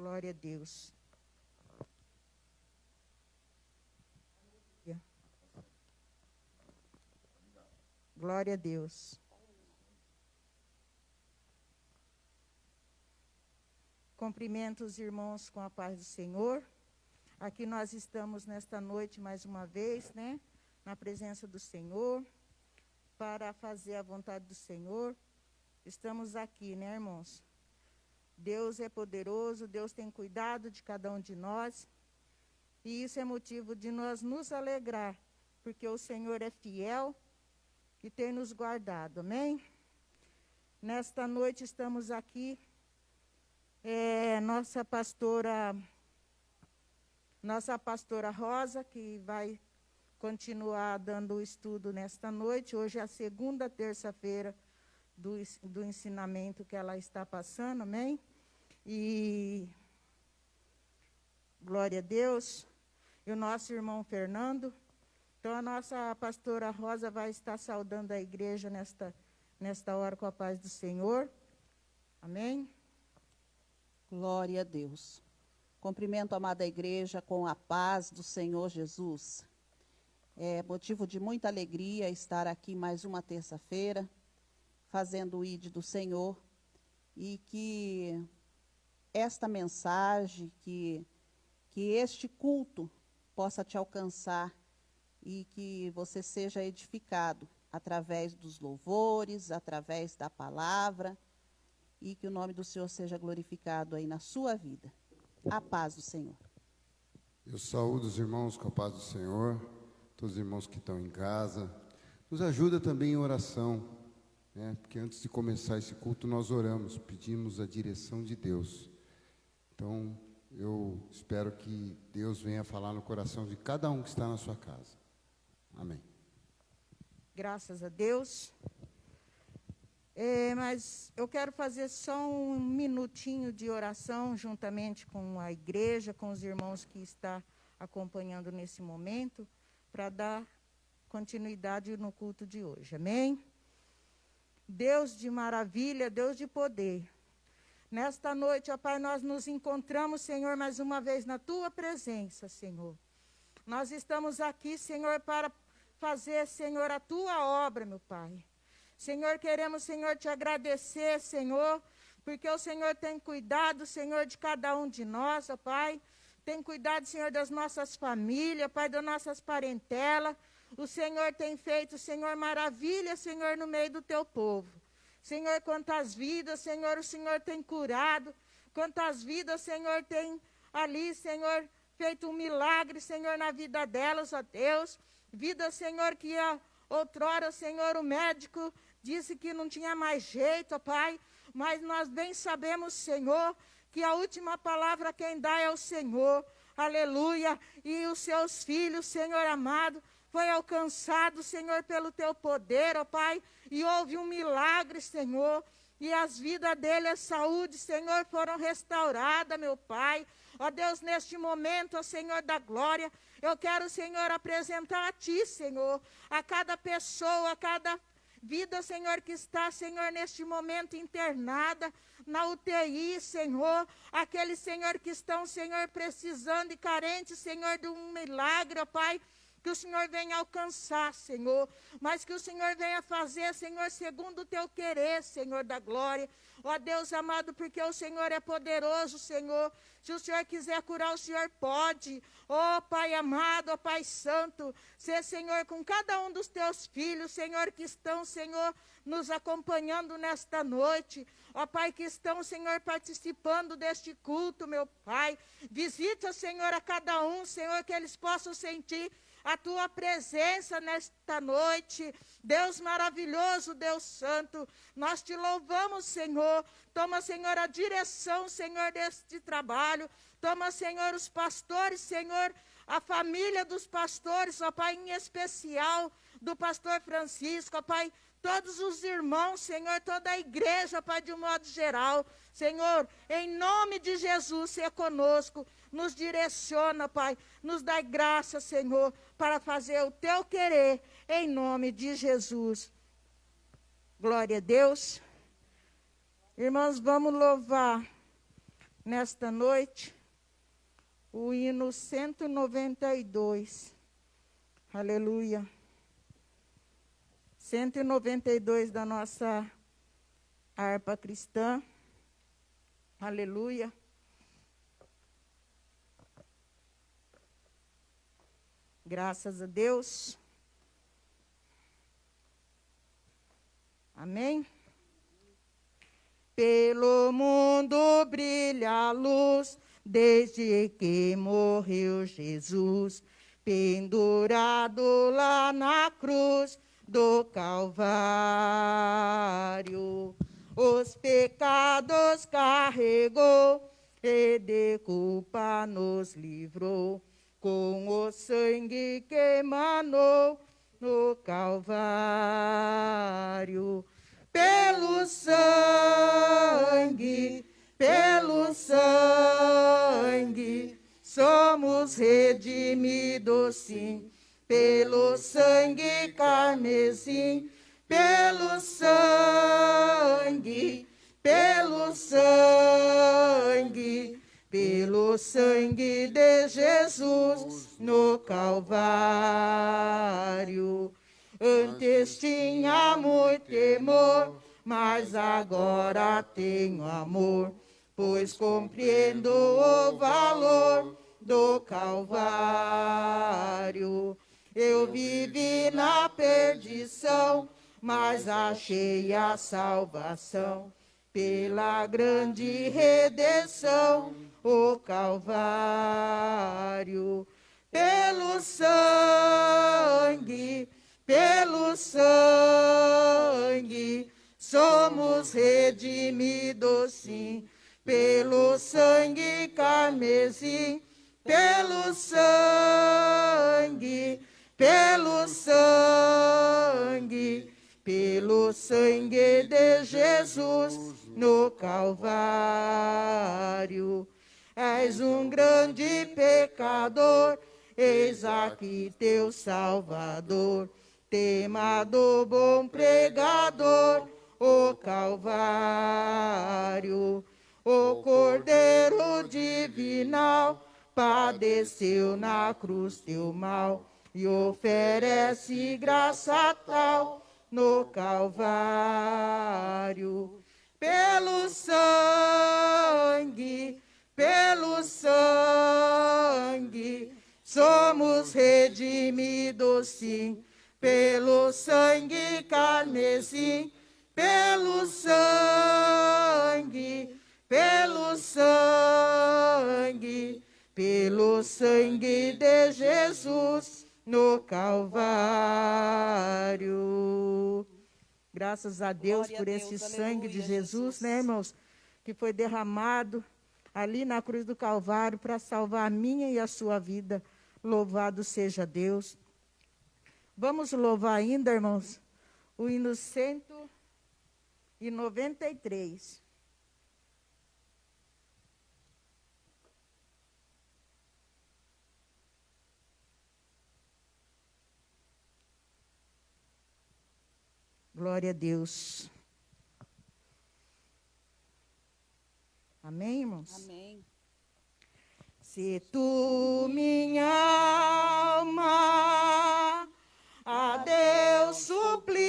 Glória a Deus. Glória a Deus. Cumprimento os irmãos com a paz do Senhor. Aqui nós estamos nesta noite mais uma vez, né? Na presença do Senhor, para fazer a vontade do Senhor. Estamos aqui, né, irmãos? Deus é poderoso, Deus tem cuidado de cada um de nós. E isso é motivo de nós nos alegrar, porque o Senhor é fiel e tem nos guardado, amém? Nesta noite estamos aqui, nossa pastora Rosa, que vai continuar dando o estudo nesta noite. Hoje é a segunda terça-feira do ensinamento que ela está passando, amém? E glória a Deus. E o nosso irmão Fernando. Então, a nossa pastora Rosa vai estar saudando a igreja nesta hora com a paz do Senhor. Amém? Glória a Deus. Cumprimento a amada igreja com a paz do Senhor Jesus. É motivo de muita alegria estar aqui mais uma terça-feira, fazendo o ID do Senhor, e que esta mensagem, que este culto possa te alcançar e que você seja edificado através dos louvores, através da palavra, e que o nome do Senhor seja glorificado aí na sua vida. A paz do Senhor. Eu saúdo os irmãos com a paz do Senhor, todos os irmãos que estão em casa. Nos ajuda também em oração, né? Porque antes de começar esse culto nós oramos, pedimos a direção de Deus. Então, eu espero que Deus venha falar no coração de cada um que está na sua casa. Amém. Graças a Deus. Mas eu quero fazer só um minutinho de oração juntamente com a igreja, com os irmãos que estão acompanhando nesse momento, para dar continuidade no culto de hoje. Amém? Deus de maravilha, Deus de poder. Nesta noite, ó Pai, nós nos encontramos, Senhor, mais uma vez na Tua presença, Senhor. Nós estamos aqui, Senhor, para fazer, Senhor, a Tua obra, meu Pai. Senhor, queremos, Senhor, te agradecer, Senhor, porque o Senhor tem cuidado, Senhor, de cada um de nós, ó Pai. Tem cuidado, Senhor, das nossas famílias, Pai, das nossas parentelas. O Senhor tem feito, Senhor, maravilha, Senhor, no meio do teu povo. Senhor, quantas vidas, Senhor, o Senhor tem curado. Quantas vidas, Senhor, tem ali, Senhor, feito um milagre, Senhor, na vida delas, ó Deus. Vida, Senhor, que outrora, Senhor, o médico disse que não tinha mais jeito, ó Pai. Mas nós bem sabemos, Senhor, que a última palavra quem dá é o Senhor. Aleluia. E os seus filhos, Senhor amado, foi alcançado, Senhor, pelo teu poder, ó Pai. E houve um milagre, Senhor. E as vidas dele, a saúde, Senhor, foram restauradas, meu Pai. Ó Deus, neste momento, ó Senhor da glória, eu quero, Senhor, apresentar a Ti, Senhor, a cada pessoa, a cada vida, Senhor, que está, Senhor, neste momento internada, na UTI, Senhor, aqueles, Senhor, que estão, Senhor, precisando e carentes, Senhor, de um milagre, ó Pai, que o Senhor venha alcançar, Senhor, mas que o Senhor venha fazer, Senhor, segundo o teu querer, Senhor da glória. Ó Deus amado, porque o Senhor é poderoso, Senhor. Se o Senhor quiser curar, o Senhor pode. Ó Pai amado, ó Pai santo, ser, Senhor, com cada um dos teus filhos, Senhor, que estão, Senhor, nos acompanhando nesta noite. Ó Pai, que estão, Senhor, participando deste culto, meu Pai. Visita, Senhor, a cada um, Senhor, que eles possam sentir a tua presença nesta noite. Deus maravilhoso, Deus santo, nós te louvamos, Senhor. Toma, Senhor, a direção, Senhor, deste trabalho. Toma, Senhor, os pastores, Senhor, a família dos pastores, ó Pai, em especial do pastor Francisco, ó Pai, todos os irmãos, Senhor, toda a igreja, Pai, de um modo geral. Senhor, em nome de Jesus, seja conosco, nos direciona, Pai, nos dá graça, Senhor, para fazer o teu querer, em nome de Jesus. Glória a Deus. Irmãos, vamos louvar nesta noite o hino 192. Aleluia. 192 da nossa harpa cristã. Aleluia. Graças a Deus. Amém. Pelo mundo brilha a luz, desde que morreu Jesus, pendurado lá na cruz do Calvário. Os pecados carregou e de culpa nos livrou, com o sangue que emanou no Calvário. Pelo sangue, somos redimidos, sim. Pelo sangue carmesim, pelo sangue, pelo sangue de Jesus no Calvário. Antes tinha muito temor, mas agora tenho amor, pois compreendo o valor do Calvário. Eu vivi na perdição, mas achei a salvação, pela grande redenção, o Calvário. Pelo sangue, somos redimidos, sim. Pelo sangue carmesim, pelo sangue, pelo sangue de Jesus no Calvário. És um grande pecador, eis aqui teu Salvador, tema do bom pregador, o Calvário. O Cordeiro divinal padeceu na cruz teu mal, e oferece graça tal no Calvário. Pelo sangue, somos redimidos, sim. Pelo sangue carmesim, pelo sangue, pelo sangue de Jesus no Calvário. Graças a Deus por esse sangue de Jesus, né, irmãos? Que foi derramado ali na cruz do Calvário para salvar a minha e a sua vida. Louvado seja Deus. Vamos louvar ainda, irmãos, o hino 193. Glória a Deus. Amém, irmãos? Amém. Se tu, minha alma, a Deus suplicas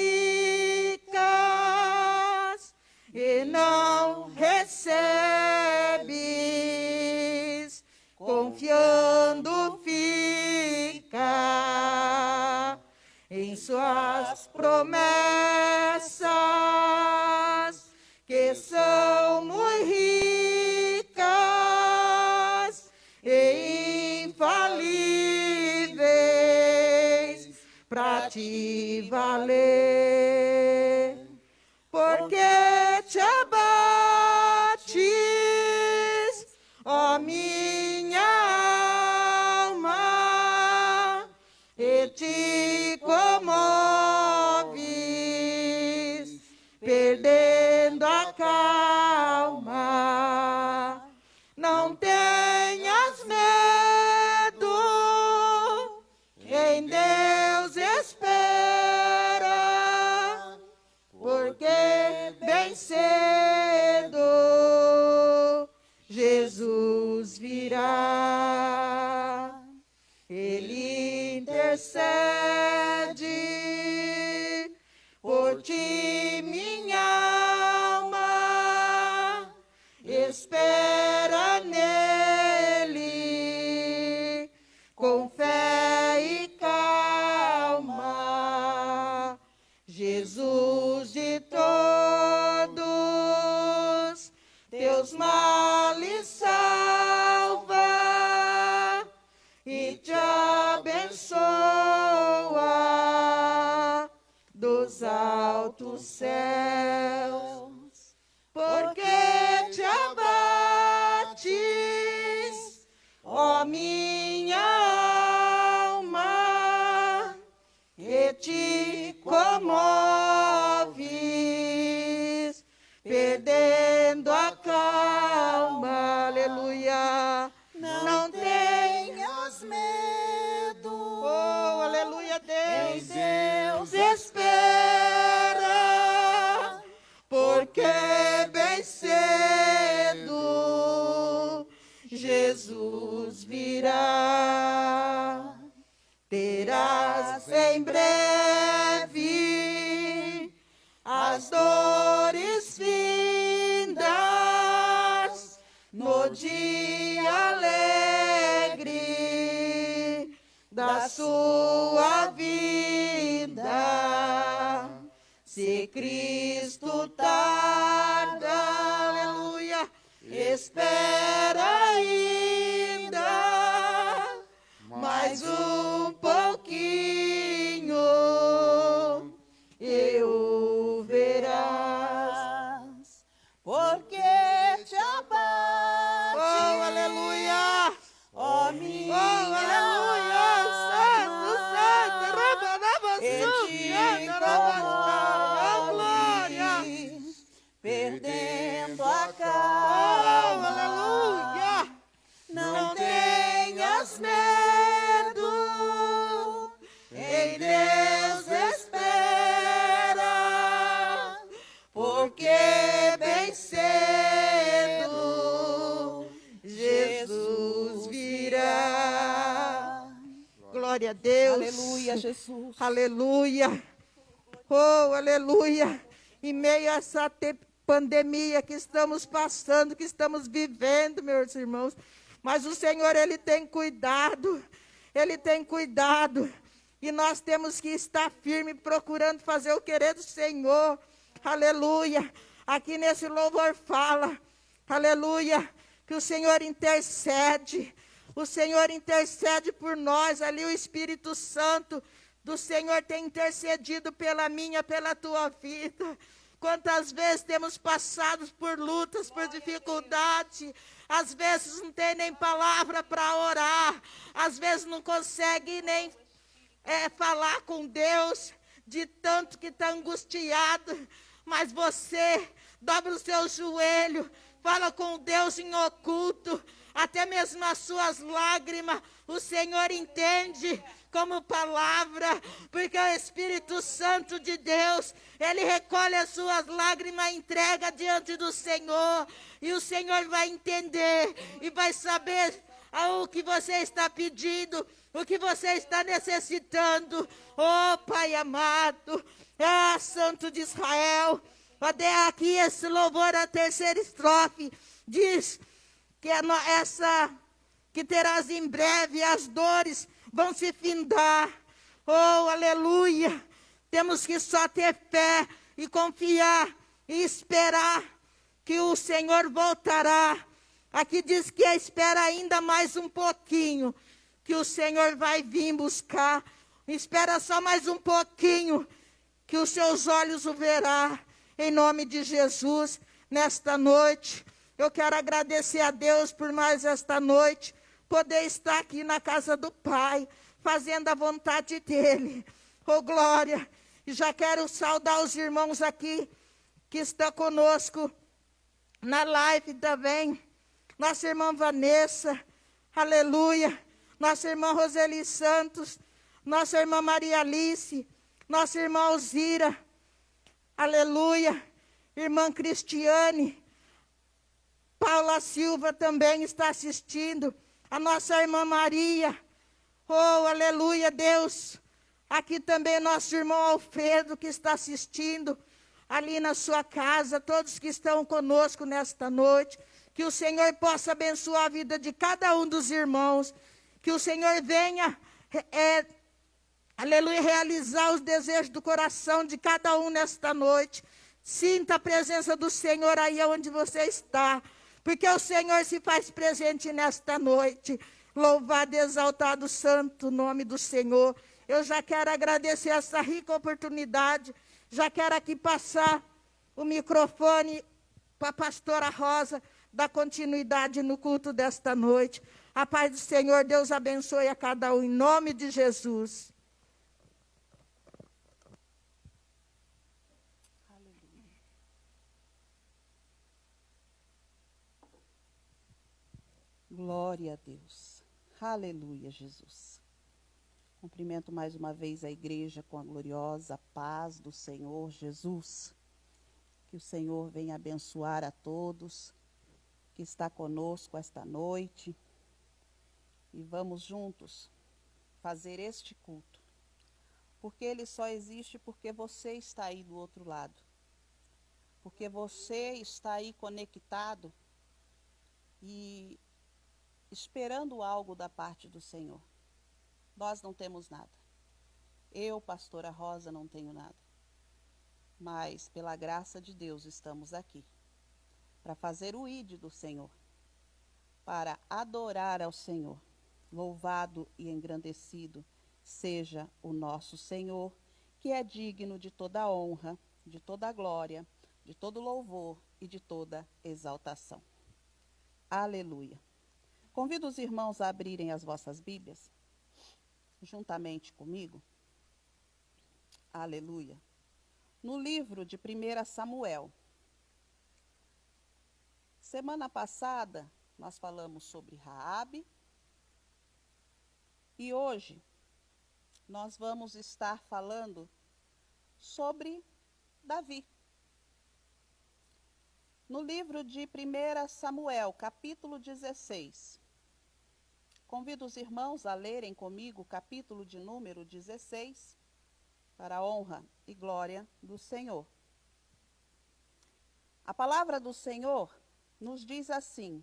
e não recebes, confiando fica em suas promessas, que são muito ricas e infalíveis para te valer. Porque te abates, ó minha alma, e te comoves, perdendo a calma. Não tenhas medo, em Deus espera. Jesus virá. Ele intercede por ti, minha alma, espera nele, com fé e calma. Jesus de todos teus males salva e te abençoa dos altos céus, porque te abates, ó minha alma, e te comoves, perdendo a calma. Aleluia. Não tenhas medo. Oh, aleluia, Deus. Em Deus espera, porque bem cedo Jesus virá. Terás em breve as dores findas no dia alegre da sua vida. Se Cristo tarda, aleluia, espera ainda mais um pouquinho, e o verás, porque te abates, oh, aleluia, ó minha aleluia, santo, oh, glória, perdendo a calma, oh, aleluia, não tenhas medo, em Deus espera, porque bem cedo Jesus virá. Glória a Deus. Aleluia, Jesus. Aleluia. Oh, aleluia. Em meio a essa pandemia que estamos passando, que estamos vivendo, meus irmãos, mas o Senhor, Ele tem cuidado. Ele tem cuidado. E nós temos que estar firme, procurando fazer o querer do Senhor. Aleluia. Aqui nesse louvor fala, aleluia, que o Senhor intercede. O Senhor intercede por nós. Ali o Espírito Santo do Senhor tem intercedido pela minha, pela tua vida. Quantas vezes temos passado por lutas, por dificuldade. Às vezes não tem nem palavra para orar. Às vezes não consegue nem falar com Deus, de tanto que está angustiado. Mas você dobra o seu joelho, fala com Deus em oculto. Até mesmo as suas lágrimas, o Senhor entende como palavra, porque o Espírito Santo de Deus, Ele recolhe as suas lágrimas e entrega diante do Senhor, e o Senhor vai entender, e vai saber o que você está pedindo, o que você está necessitando. Oh, Pai amado, Santo de Israel, até aqui esse louvor, a terceira estrofe, diz que que terás em breve, as dores vão se findar. Oh, aleluia. Temos que só ter fé e confiar e esperar que o Senhor voltará. Aqui diz que espera ainda mais um pouquinho, que o Senhor vai vir buscar. Espera só mais um pouquinho, que os seus olhos o verá. Em nome de Jesus, nesta noite, eu quero agradecer a Deus por mais esta noite, poder estar aqui na casa do Pai, fazendo a vontade dEle. Oh, glória! E já quero saudar os irmãos aqui, que estão conosco na live também. Nossa irmã Vanessa, aleluia. Nossa irmã Roseli Santos, nossa irmã Maria Alice, nossa irmã Alzira, aleluia. Irmã Cristiane, Paula Silva também está assistindo. A nossa irmã Maria. Oh, aleluia, Deus. Aqui também nosso irmão Alfredo, que está assistindo ali na sua casa. Todos que estão conosco nesta noite. Que o Senhor possa abençoar a vida de cada um dos irmãos. Que o Senhor venha, aleluia, realizar os desejos do coração de cada um nesta noite. Sinta a presença do Senhor aí onde você está. Porque o Senhor se faz presente nesta noite. Louvado e exaltado o santo nome do Senhor. Eu já quero agradecer essa rica oportunidade. Já quero aqui passar o microfone para a pastora Rosa, dar continuidade no culto desta noite. A paz do Senhor, Deus abençoe a cada um, em nome de Jesus. Aleluia. Glória a Deus. Aleluia, Jesus. Cumprimento mais uma vez a igreja com a gloriosa paz do Senhor Jesus. Que o Senhor venha abençoar a todos que está conosco esta noite. E vamos juntos fazer este culto. Porque ele só existe porque você está aí do outro lado. Porque você está aí conectado e esperando algo da parte do Senhor. Nós não temos nada. Eu, pastora Rosa, não tenho nada. Mas, pela graça de Deus, estamos aqui para fazer o ID do Senhor, para adorar ao Senhor. Louvado e engrandecido seja o nosso Senhor, que é digno de toda honra, de toda glória, de todo louvor e de toda exaltação. Aleluia. Convido os irmãos a abrirem as vossas Bíblias, juntamente comigo. Aleluia. No livro de 1 Samuel. Semana passada, nós falamos sobre Raabe. E hoje, nós vamos estar falando sobre Davi. No livro de 1 Samuel, capítulo 16. Convido os irmãos a lerem comigo o capítulo de número 16, para a honra e glória do Senhor. A palavra do Senhor nos diz assim: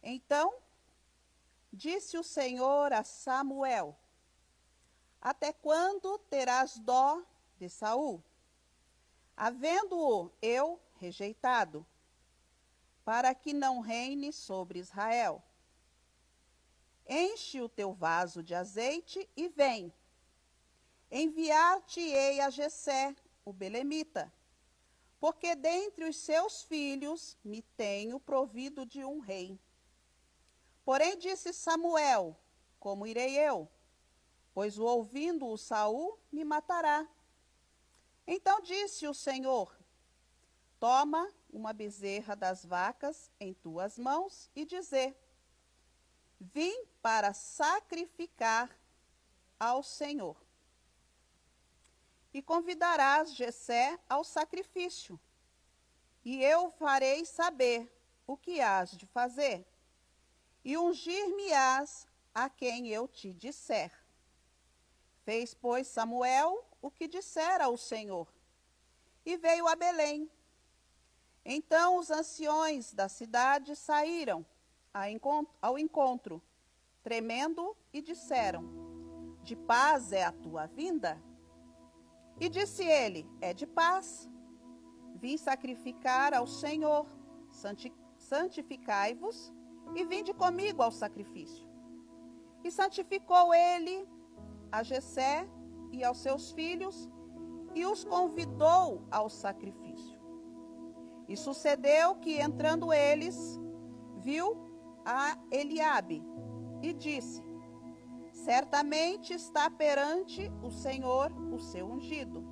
Então, disse o Senhor a Samuel: Até quando terás dó de Saul, havendo-o eu rejeitado, para que não reine sobre Israel? Enche o teu vaso de azeite e vem. Enviar-te-ei a Jessé, o belemita, porque dentre os seus filhos me tenho provido de um rei. Porém disse Samuel: Como irei eu? Pois o ouvindo-o Saul me matará. Então disse o Senhor: Toma uma bezerra das vacas em tuas mãos e dizer: Vim para sacrificar ao Senhor. E convidarás Jessé ao sacrifício, e eu farei saber o que hás de fazer, e ungir-me-ás a quem eu te disser. Fez, pois, Samuel o que dissera ao Senhor, e veio a Belém. Então os anciões da cidade saíram ao encontro, tremendo, e disseram: De paz é a tua vinda? E disse ele: É de paz. Vim sacrificar ao Senhor. Santificai-vos e vinde comigo ao sacrifício. E santificou ele a Jessé e aos seus filhos, e os convidou ao sacrifício. E sucedeu que, entrando eles, viu a Eliabe, e disse: Certamente está perante o Senhor o seu ungido.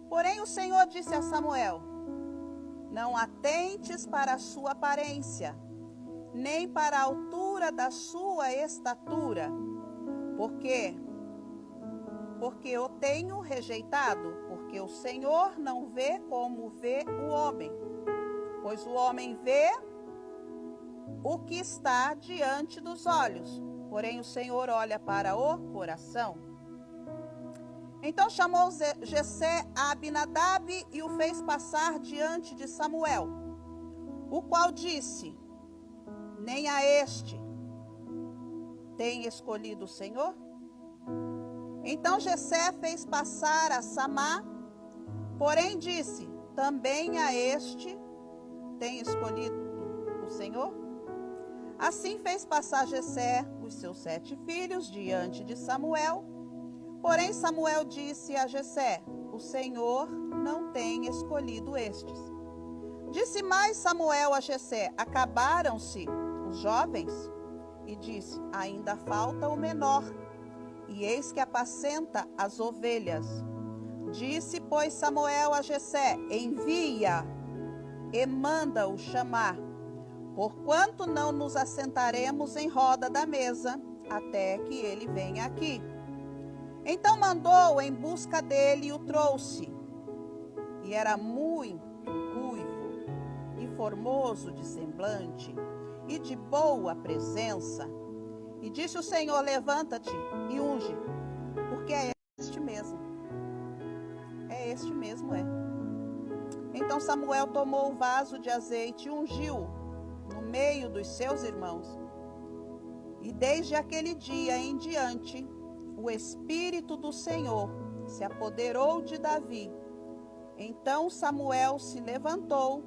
Porém o Senhor disse a Samuel: Não atentes para a sua aparência, nem para a altura da sua estatura, porque o tenho rejeitado, porque o Senhor não vê como vê o homem. Pois o homem vê o que está diante dos olhos, porém o Senhor olha para o coração. Então chamou Jessé a Abinadab e o fez passar diante de Samuel, o qual disse: nem a este tem escolhido o Senhor? Então Jessé fez passar a Samá, porém disse: também a este tem escolhido o Senhor? Assim fez passar Jessé os seus 7 filhos diante de Samuel. Porém Samuel disse a Jessé: o Senhor não tem escolhido estes. Disse mais Samuel a Jessé: acabaram-se os jovens? E disse: ainda falta o menor, e eis que apacenta as ovelhas. Disse, pois, Samuel a Jessé: envia e manda-o chamar, porquanto não nos assentaremos em roda da mesa, até que ele venha aqui. Então mandou em busca dele e o trouxe. E era muito ruivo e formoso de semblante e de boa presença. E disse o Senhor: levanta-te e unge, porque é este mesmo. É este mesmo, é. Então Samuel tomou o vaso de azeite e ungiu no meio dos seus irmãos. E desde aquele dia em diante, o Espírito do Senhor se apoderou de Davi. Então Samuel se levantou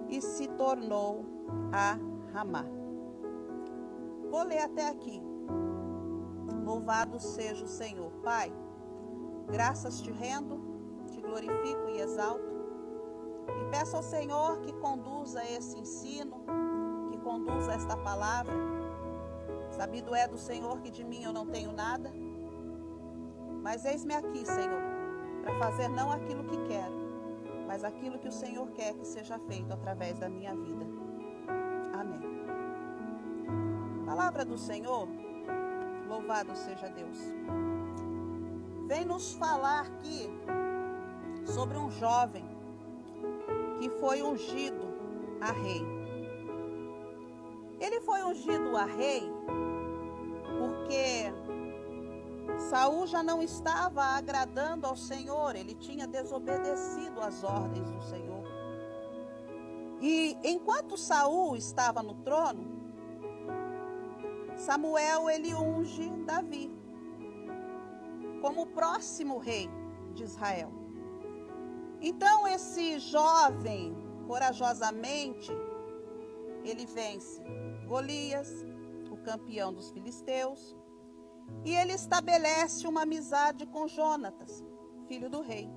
e se tornou a Ramá. Vou ler até aqui. Louvado seja o Senhor. Pai, graças te rendo, te glorifico e exalto. E peço ao Senhor que conduza esse ensino, que conduza esta palavra. Sabido é do Senhor que de mim eu não tenho nada, mas eis-me aqui, Senhor, para fazer não aquilo que quero, mas aquilo que o Senhor quer que seja feito através da minha vida. Amém. Palavra do Senhor, louvado seja Deus. Vem nos falar aqui sobre um jovem que foi ungido a rei. Ele foi ungido a rei porque Saul já não estava agradando ao Senhor, ele tinha desobedecido às ordens do Senhor. E enquanto Saul estava no trono, Samuel ele unge Davi como o próximo rei de Israel. Então esse jovem, corajosamente, ele vence Golias, o campeão dos filisteus, e ele estabelece uma amizade com Jonatas, filho do rei.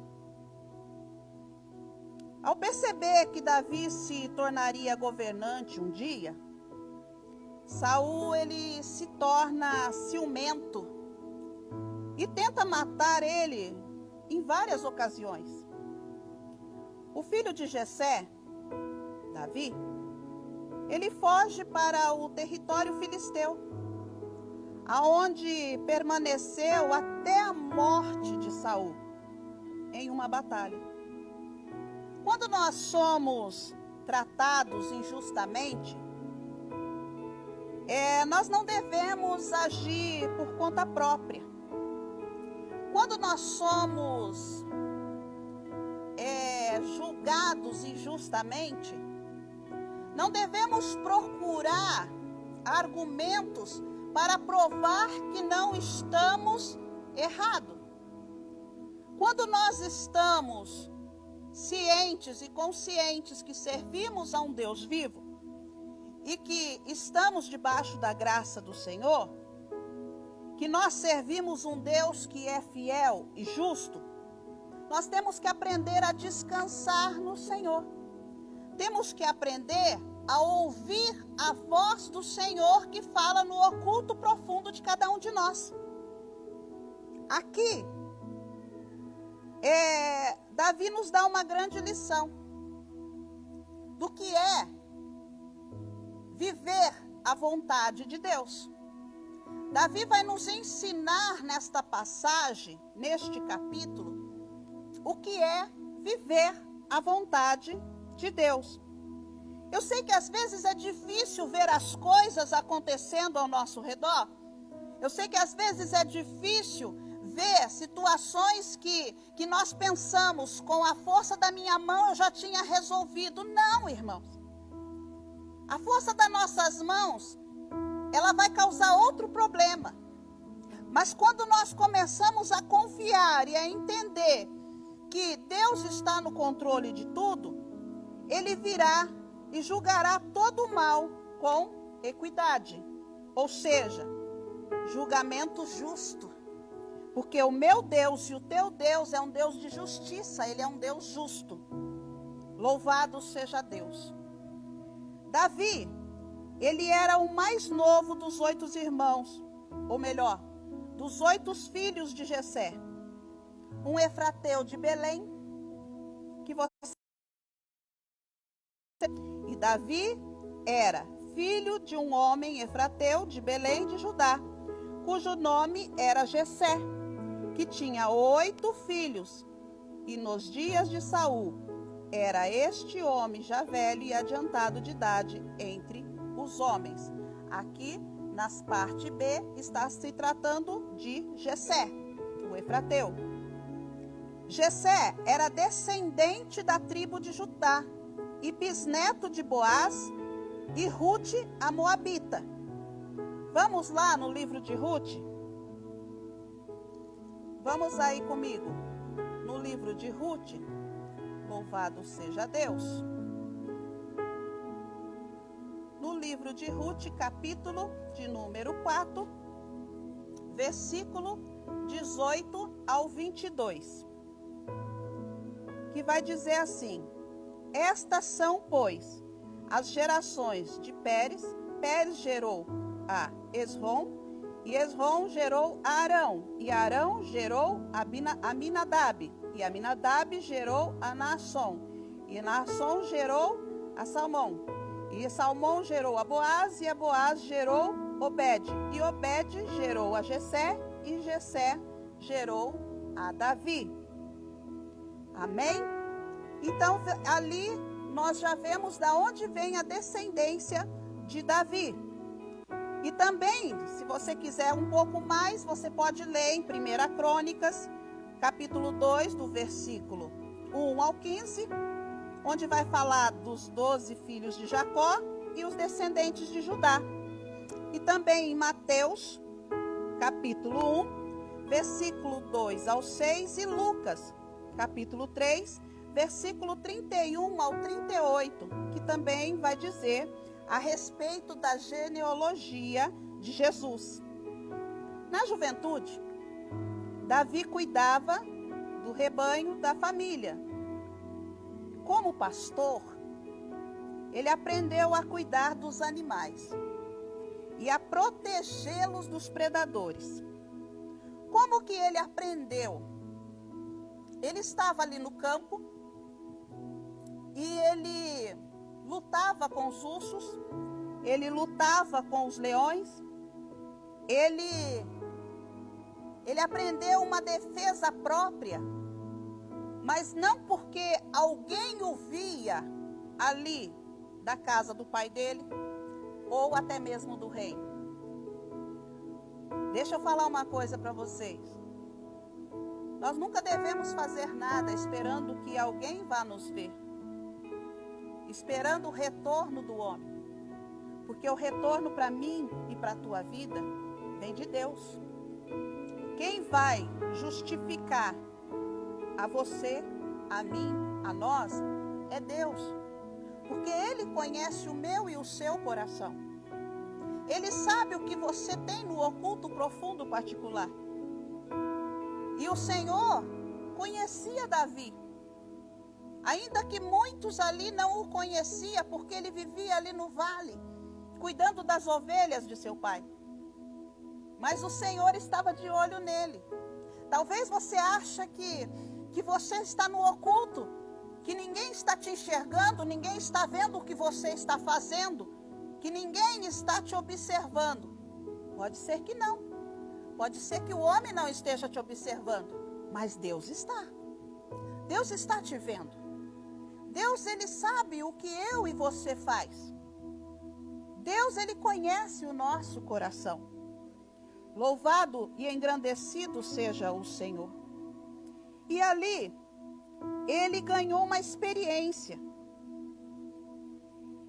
Ao perceber que Davi se tornaria governante um dia, Saul ele se torna ciumento e tenta matar ele em várias ocasiões. O filho de Jessé, Davi, ele foge para o território filisteu, aonde permaneceu até a morte de Saul em uma batalha. Quando nós somos tratados injustamente, nós não devemos agir por conta própria. Quando nós somos julgados injustamente, não devemos procurar argumentos para provar que não estamos errados. Quando nós estamos cientes e conscientes que servimos a um Deus vivo e que estamos debaixo da graça do Senhor, que nós servimos um Deus que é fiel e justo, nós temos que aprender a descansar no Senhor. Temos que aprender a ouvir a voz do Senhor que fala no oculto profundo de cada um de nós. Aqui, Davi nos dá uma grande lição do que é viver a vontade de Deus. Davi vai nos ensinar nesta passagem, neste capítulo, o que é viver a vontade de Deus. Eu sei que às vezes é difícil ver as coisas acontecendo ao nosso redor. Eu sei que às vezes é difícil ver situações que nós pensamos, com a força da minha mão eu já tinha resolvido. Não, irmãos. A força das nossas mãos, ela vai causar outro problema. Mas quando nós começamos a confiar e a entender que Deus está no controle de tudo, Ele virá e julgará todo o mal com equidade. Ou seja, julgamento justo. Porque o meu Deus e o teu Deus é um Deus de justiça, Ele é um Deus justo. Louvado seja Deus. Davi, ele era o mais novo dos 8 irmãos, ou melhor, dos 8 filhos de Jessé. Um efrateu de Belém, que você... E Davi era filho de um homem efrateu de Belém de Judá, cujo nome era Jessé, que tinha 8 filhos. E nos dias de Saul, era este homem já velho e adiantado de idade entre os homens. Aqui, nas parte B, está se tratando de Jessé, o efrateu. Jessé era descendente da tribo de Judá e bisneto de Boaz e Rute, a moabita. Vamos lá no livro de Rute? Vamos aí comigo no livro de Rute. Louvado seja Deus. No livro de Rute, capítulo de número 4, versículo 18 ao 22. Que vai dizer assim: estas são, pois, as gerações de Pérez. Pérez gerou a Esrom, e Esrom gerou a Arão, e Arão gerou a Aminadab, e Aminadab gerou a Naasson, e Naasson gerou a Salmão, e Salmão gerou a Boaz, e a Boaz gerou Obed, e Obed gerou a Jessé, e Jessé gerou a Davi. Amém? Então, ali nós já vemos da onde vem a descendência de Davi. E também, se você quiser um pouco mais, você pode ler em 1 Crônicas, capítulo 2, do versículo 1 ao 15, onde vai falar dos 12 filhos de Jacó e os descendentes de Judá. E também em Mateus, capítulo 1, versículo 2 ao 6, e Lucas, capítulo 3, versículo 31 ao 38, que também vai dizer a respeito da genealogia de Jesus. Na juventude, Davi cuidava do rebanho da família. Como pastor, ele aprendeu a cuidar dos animais e a protegê-los dos predadores. Como que ele aprendeu? Ele estava ali no campo e ele lutava com os ursos, ele lutava com os leões, ele aprendeu uma defesa própria, mas não porque alguém o via ali da casa do pai dele, ou até mesmo do rei. Deixa eu falar uma coisa para vocês. Nós nunca devemos fazer nada esperando que alguém vá nos ver, esperando o retorno do homem. Porque o retorno para mim e para a tua vida vem de Deus. Quem vai justificar a você, a mim, a nós, é Deus. Porque Ele conhece o meu e o seu coração. Ele sabe o que você tem no oculto, profundo, particular. E o Senhor conhecia Davi. Ainda que muitos ali não o conheciam, porque ele vivia ali no vale, cuidando das ovelhas de seu pai. Mas o Senhor estava de olho nele. Talvez você ache que você está no oculto, que ninguém está te enxergando, ninguém está vendo o que você está fazendo, que ninguém está te observando. Pode ser que não. Pode ser que o homem não esteja te observando, mas Deus está. Deus está te vendo. Deus, ele sabe o que eu e você faz. Deus, ele conhece o nosso coração. Louvado e engrandecido seja o Senhor. E ali, ele ganhou uma experiência.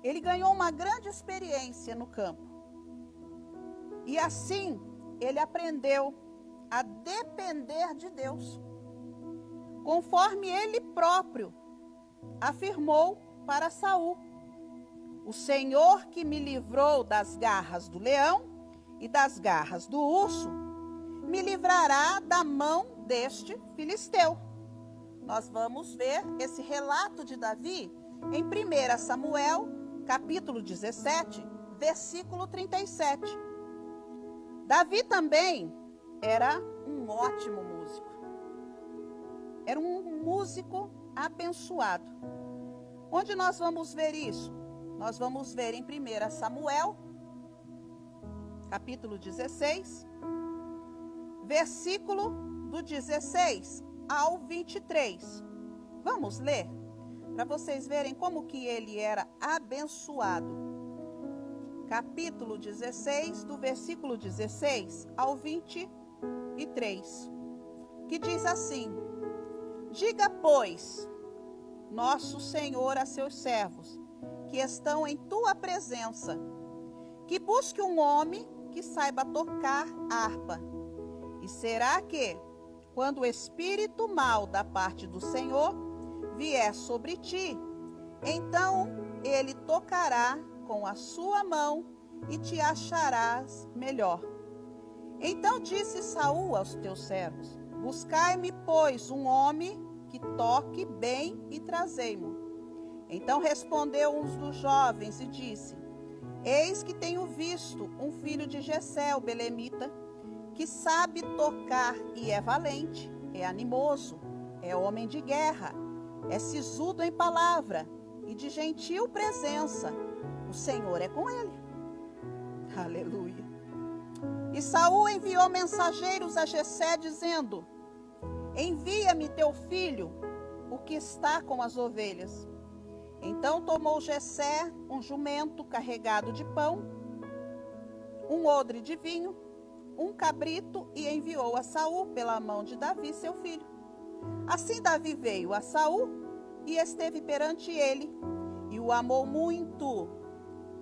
Ele ganhou uma grande experiência no campo. E assim, ele aprendeu a depender de Deus. Conforme ele próprio afirmou para Saul: o Senhor que me livrou das garras do leão e das garras do urso, me livrará da mão deste filisteu. Nós vamos ver esse relato de Davi em 1 Samuel, capítulo 17, versículo 37. Davi também era um ótimo músico. Era um músico abençoado. Onde nós vamos ver isso? Nós vamos ver em 1 Samuel, capítulo 16, versículo do 16 ao 23. Vamos ler? Para vocês verem como que ele era abençoado. Capítulo 16, do versículo 16 ao 23. Que diz assim: diga, pois, nosso Senhor a seus servos, que estão em tua presença, que busque um homem que saiba tocar harpa. E será que, quando o espírito mau da parte do Senhor vier sobre ti, então ele tocará com a sua mão e te acharás melhor. Então disse Saul aos teus servos: buscai-me, pois, um homem que toque bem e trazei-mo. Então respondeu um dos jovens e disse: eis que tenho visto um filho de Jessé, o belemita, que sabe tocar e é valente, é animoso, é homem de guerra, é sisudo em palavra e de gentil presença. O Senhor é com ele. Aleluia. E Saul enviou mensageiros a Jessé, dizendo: envia-me teu filho, o que está com as ovelhas. Então tomou Jessé um jumento carregado de pão, um odre de vinho, um cabrito, e enviou a Saul pela mão de Davi, seu filho. Assim Davi veio a Saul e esteve perante ele, e o amou muito,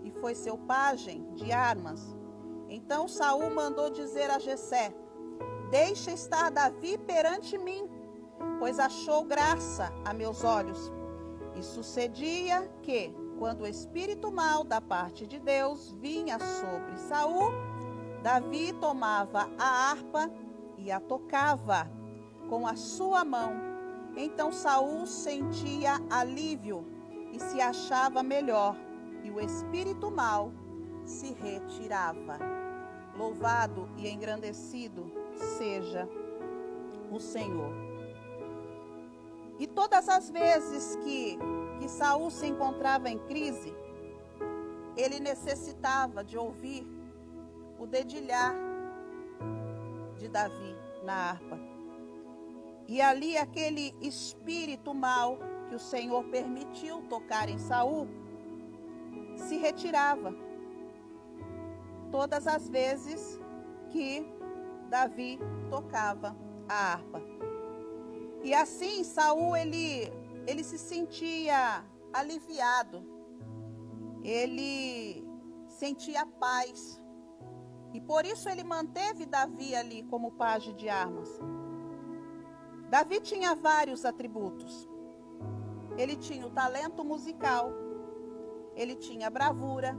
e foi seu pajem de armas. Então Saul mandou dizer a Jessé: deixa estar Davi perante mim, pois achou graça a meus olhos. E sucedia que, quando o espírito mau da parte de Deus vinha sobre Saul, Davi tomava a harpa e a tocava com a sua mão. Então Saul sentia alívio e se achava melhor, e o espírito mau se retirava. Louvado e engrandecido seja o Senhor. E todas as vezes que Saul se encontrava em crise, ele necessitava de ouvir o dedilhar de Davi na harpa. E ali aquele espírito mau que o Senhor permitiu tocar em Saul se retirava. Todas as vezes que Davi tocava a harpa. E assim Saul ele se sentia aliviado. Ele sentia paz. E por isso ele manteve Davi ali como pajem de armas. Davi tinha vários atributos. Ele tinha o talento musical, ele tinha bravura,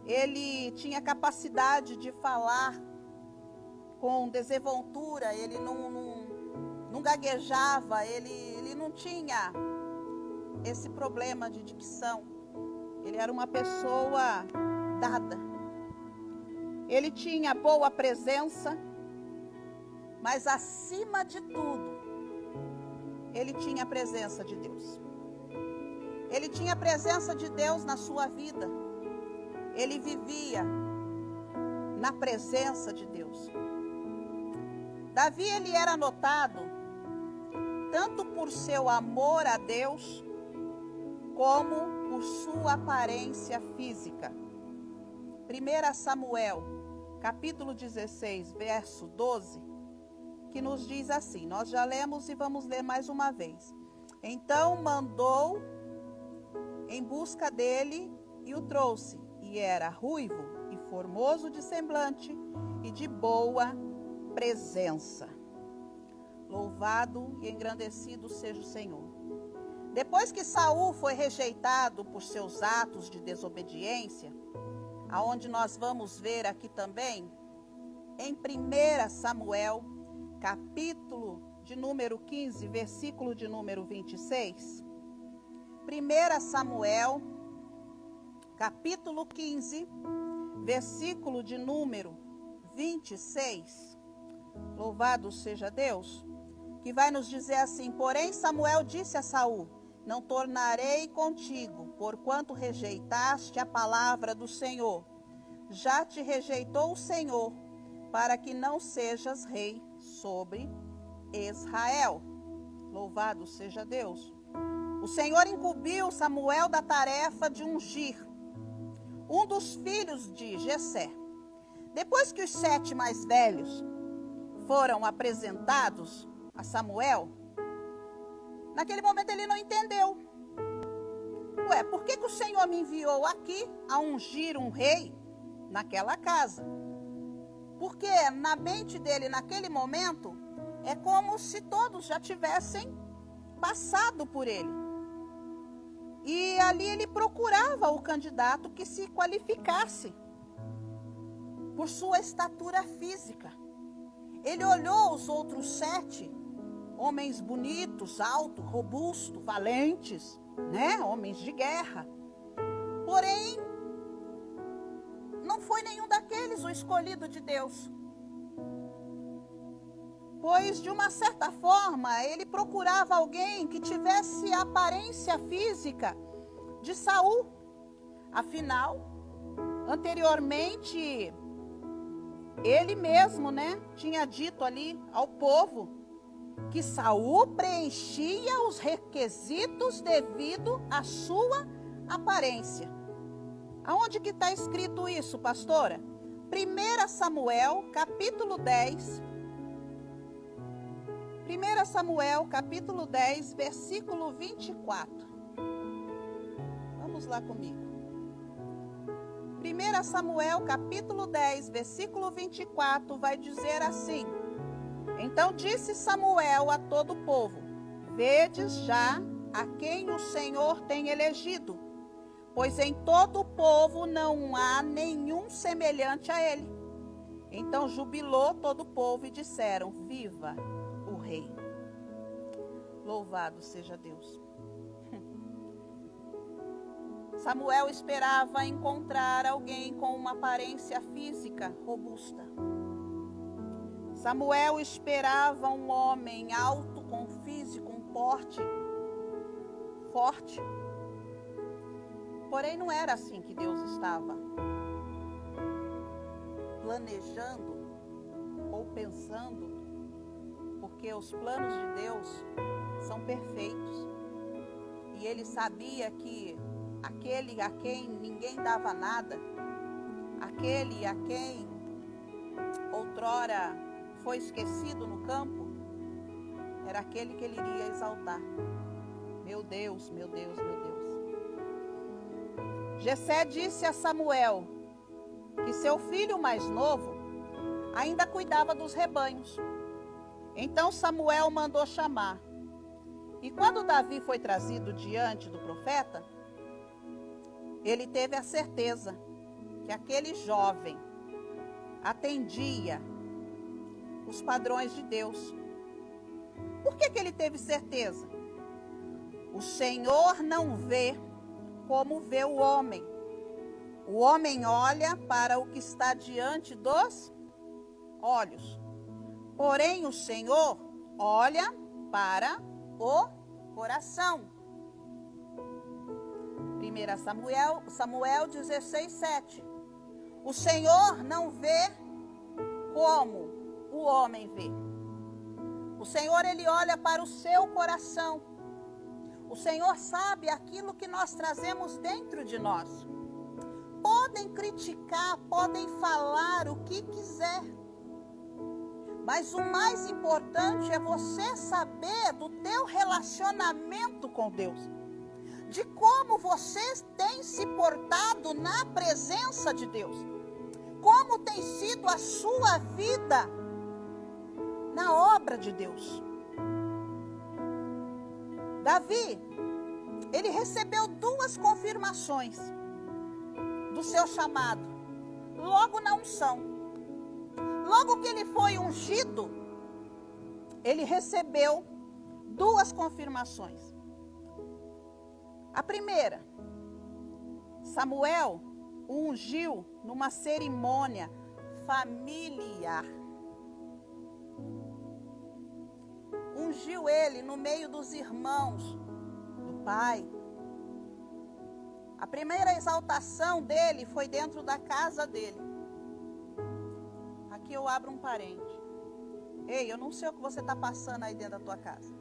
ele tinha capacidade de falar com desenvoltura, ele não gaguejava, ele não tinha esse problema de dicção. Ele era uma pessoa dada. Ele tinha boa presença, mas acima de tudo, ele tinha a presença de Deus. Ele tinha a presença de Deus na sua vida. Ele vivia na presença de Deus. Davi, ele era notado tanto por seu amor a Deus, como por sua aparência física. 1 Samuel, capítulo 16, verso 12, que nos diz assim, nós já lemos e vamos ler mais uma vez. Então mandou em busca dele e o trouxe, e era ruivo e formoso de semblante e de boa presença. Louvado e engrandecido seja o Senhor. Depois que Saul foi rejeitado por seus atos de desobediência, aonde nós vamos ver aqui também, em 1 Samuel, capítulo de número 15, versículo de número 26. 1 Samuel, capítulo 15, versículo de número 26. Louvado seja Deus, que vai nos dizer assim: porém Samuel disse a Saul: não tornarei contigo, porquanto rejeitaste a palavra do Senhor. Já te rejeitou o Senhor, para que não sejas rei sobre Israel. Louvado seja Deus. O Senhor incumbiu Samuel da tarefa de ungir um dos filhos de Jessé. Depois que os 7 mais velhos foram apresentados a Samuel, naquele momento ele não entendeu. Ué, por que o Senhor me enviou aqui a ungir um rei naquela casa? Porque na mente dele, naquele momento, é como se todos já tivessem passado por ele. E ali ele procurava o candidato que se qualificasse por sua estatura física. Ele olhou os outros 7 homens bonitos, altos, robustos, valentes, né? Homens de guerra. Porém, não foi nenhum daqueles o escolhido de Deus. Pois, de uma certa forma, ele procurava alguém que tivesse a aparência física de Saul. Afinal, anteriormente, ele mesmo, né, tinha dito ali ao povo que Saul preenchia os requisitos devido à sua aparência. Aonde que está escrito isso, pastora? 1 Samuel, capítulo 10. 1 Samuel, capítulo 10, versículo 24. Vamos lá comigo. 1 Samuel, capítulo 10, versículo 24, vai dizer assim: então disse Samuel a todo o povo: vedes já a quem o Senhor tem elegido, pois em todo o povo não há nenhum semelhante a ele. Então jubilou todo o povo e disseram: viva o rei. Louvado seja Deus. Samuel esperava encontrar alguém com uma aparência física robusta. Samuel esperava um homem alto, com físico, um porte forte. Porém, não era assim que Deus estava planejando ou pensando, porque os planos de Deus são perfeitos. E ele sabia que aquele a quem ninguém dava nada, aquele a quem outrora foi esquecido no campo, era aquele que ele iria exaltar. Meu Deus, meu Deus, meu Deus. Jessé disse a Samuel que seu filho mais novo ainda cuidava dos rebanhos. Então Samuel mandou chamar. E quando Davi foi trazido diante do profeta, ele teve a certeza que aquele jovem atendia os padrões de Deus. Por que ele teve certeza? O Senhor não vê como vê o homem. O homem olha para o que está diante dos olhos. Porém, o Senhor olha para o coração. 1 Samuel 16, 7. O Senhor não vê como o homem vê. O Senhor, ele olha para o seu coração. O O Senhor sabe aquilo que nós trazemos dentro de nós. Podem criticar, podem falar o que quiser. Mas o mais importante é você saber do teu relacionamento com Deus. De como você tem se portado na presença de Deus. Como tem sido a sua vida na obra de Deus. Davi, ele recebeu 2 confirmações do seu chamado, logo na unção. Logo que ele foi ungido, ele recebeu 2 confirmações. A primeira, Samuel o ungiu numa cerimônia familiar. Ungiu ele no meio dos irmãos do pai. A primeira exaltação dele foi dentro da casa dele. Aqui eu abro um parente. Ei, eu não sei o que você está passando aí dentro da tua casa,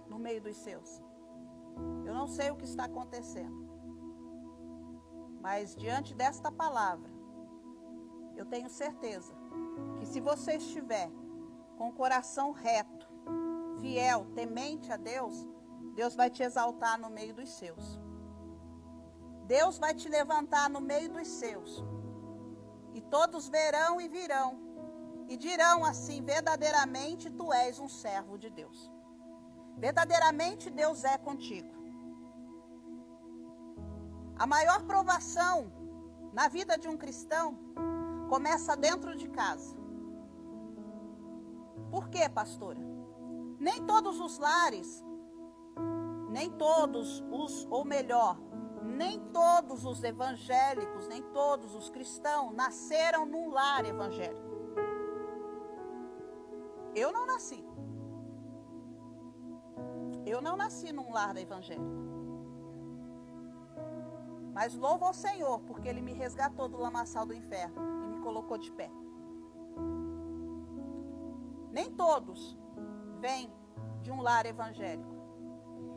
no meio dos seus. Eu não sei o que está acontecendo. Mas diante desta palavra, eu tenho certeza que se você estiver com o coração reto, fiel, temente a Deus, Deus vai te exaltar no meio dos seus. Deus vai te levantar no meio dos seus. E todos verão e virão. E dirão assim, verdadeiramente tu és um servo de Deus. Verdadeiramente Deus é contigo. A maior provação na vida de um cristão começa dentro de casa. Por quê, pastora? Nem todos os lares, nem todos os, ou melhor, nem todos os evangélicos, nem todos os cristãos nasceram num lar evangélico. Eu não nasci. Eu não nasci num lar evangélico. Mas louvo ao Senhor, porque Ele me resgatou do lamaçal do inferno e me colocou de pé. Nem todos vêm de um lar evangélico.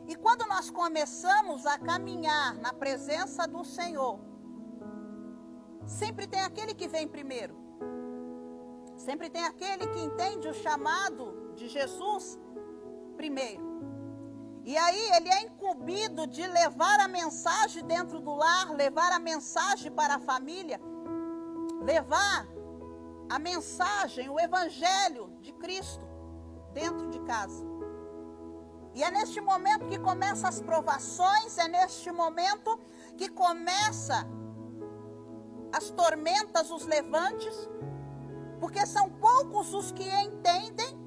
E quando nós começamos a caminhar na presença do Senhor, sempre tem aquele que vem primeiro. Sempre tem aquele que entende o chamado de Jesus primeiro. E aí ele é incumbido de levar a mensagem dentro do lar, levar a mensagem para a família, levar a mensagem, o evangelho de Cristo dentro de casa. E é neste momento que começam as provações, é neste momento que começam as tormentas, os levantes, porque são poucos os que entendem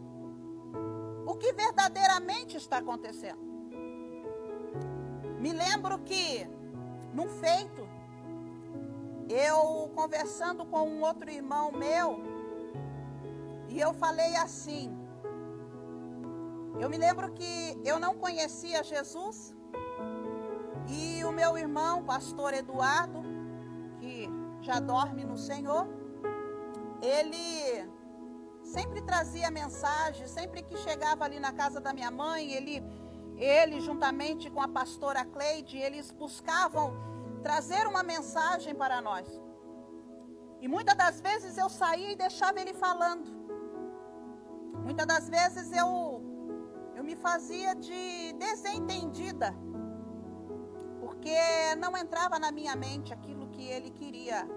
o que verdadeiramente está acontecendo. Me lembro que, num feito, eu conversando com um outro irmão meu, e eu falei assim, eu me lembro que eu não conhecia Jesus, e o meu irmão, pastor Eduardo, que já dorme no Senhor, ele sempre trazia mensagem, sempre que chegava ali na casa da minha mãe, ele juntamente com a pastora Cleide, eles buscavam trazer uma mensagem para nós. E muitas das vezes eu saía e deixava ele falando. Muitas das vezes eu me fazia de desentendida, porque não entrava na minha mente aquilo que ele queria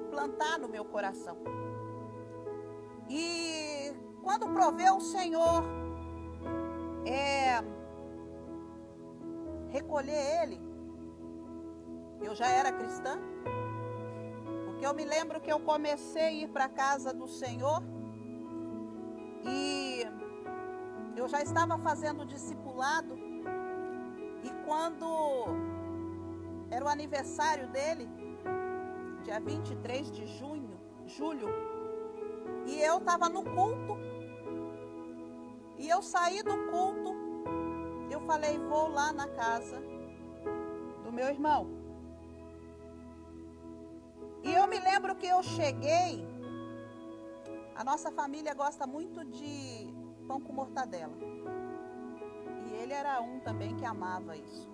plantar no meu coração. E quando proveu o Senhor recolher ele, eu já era cristã, porque eu me lembro que eu comecei a ir para a casa do Senhor e eu já estava fazendo discipulado, e quando era o aniversário dele, dia 23 de julho, e eu estava no culto, e eu saí do culto, eu falei, vou lá na casa do meu irmão. E eu me lembro que eu cheguei, a nossa família gosta muito de pão com mortadela. E ele era um também que amava isso.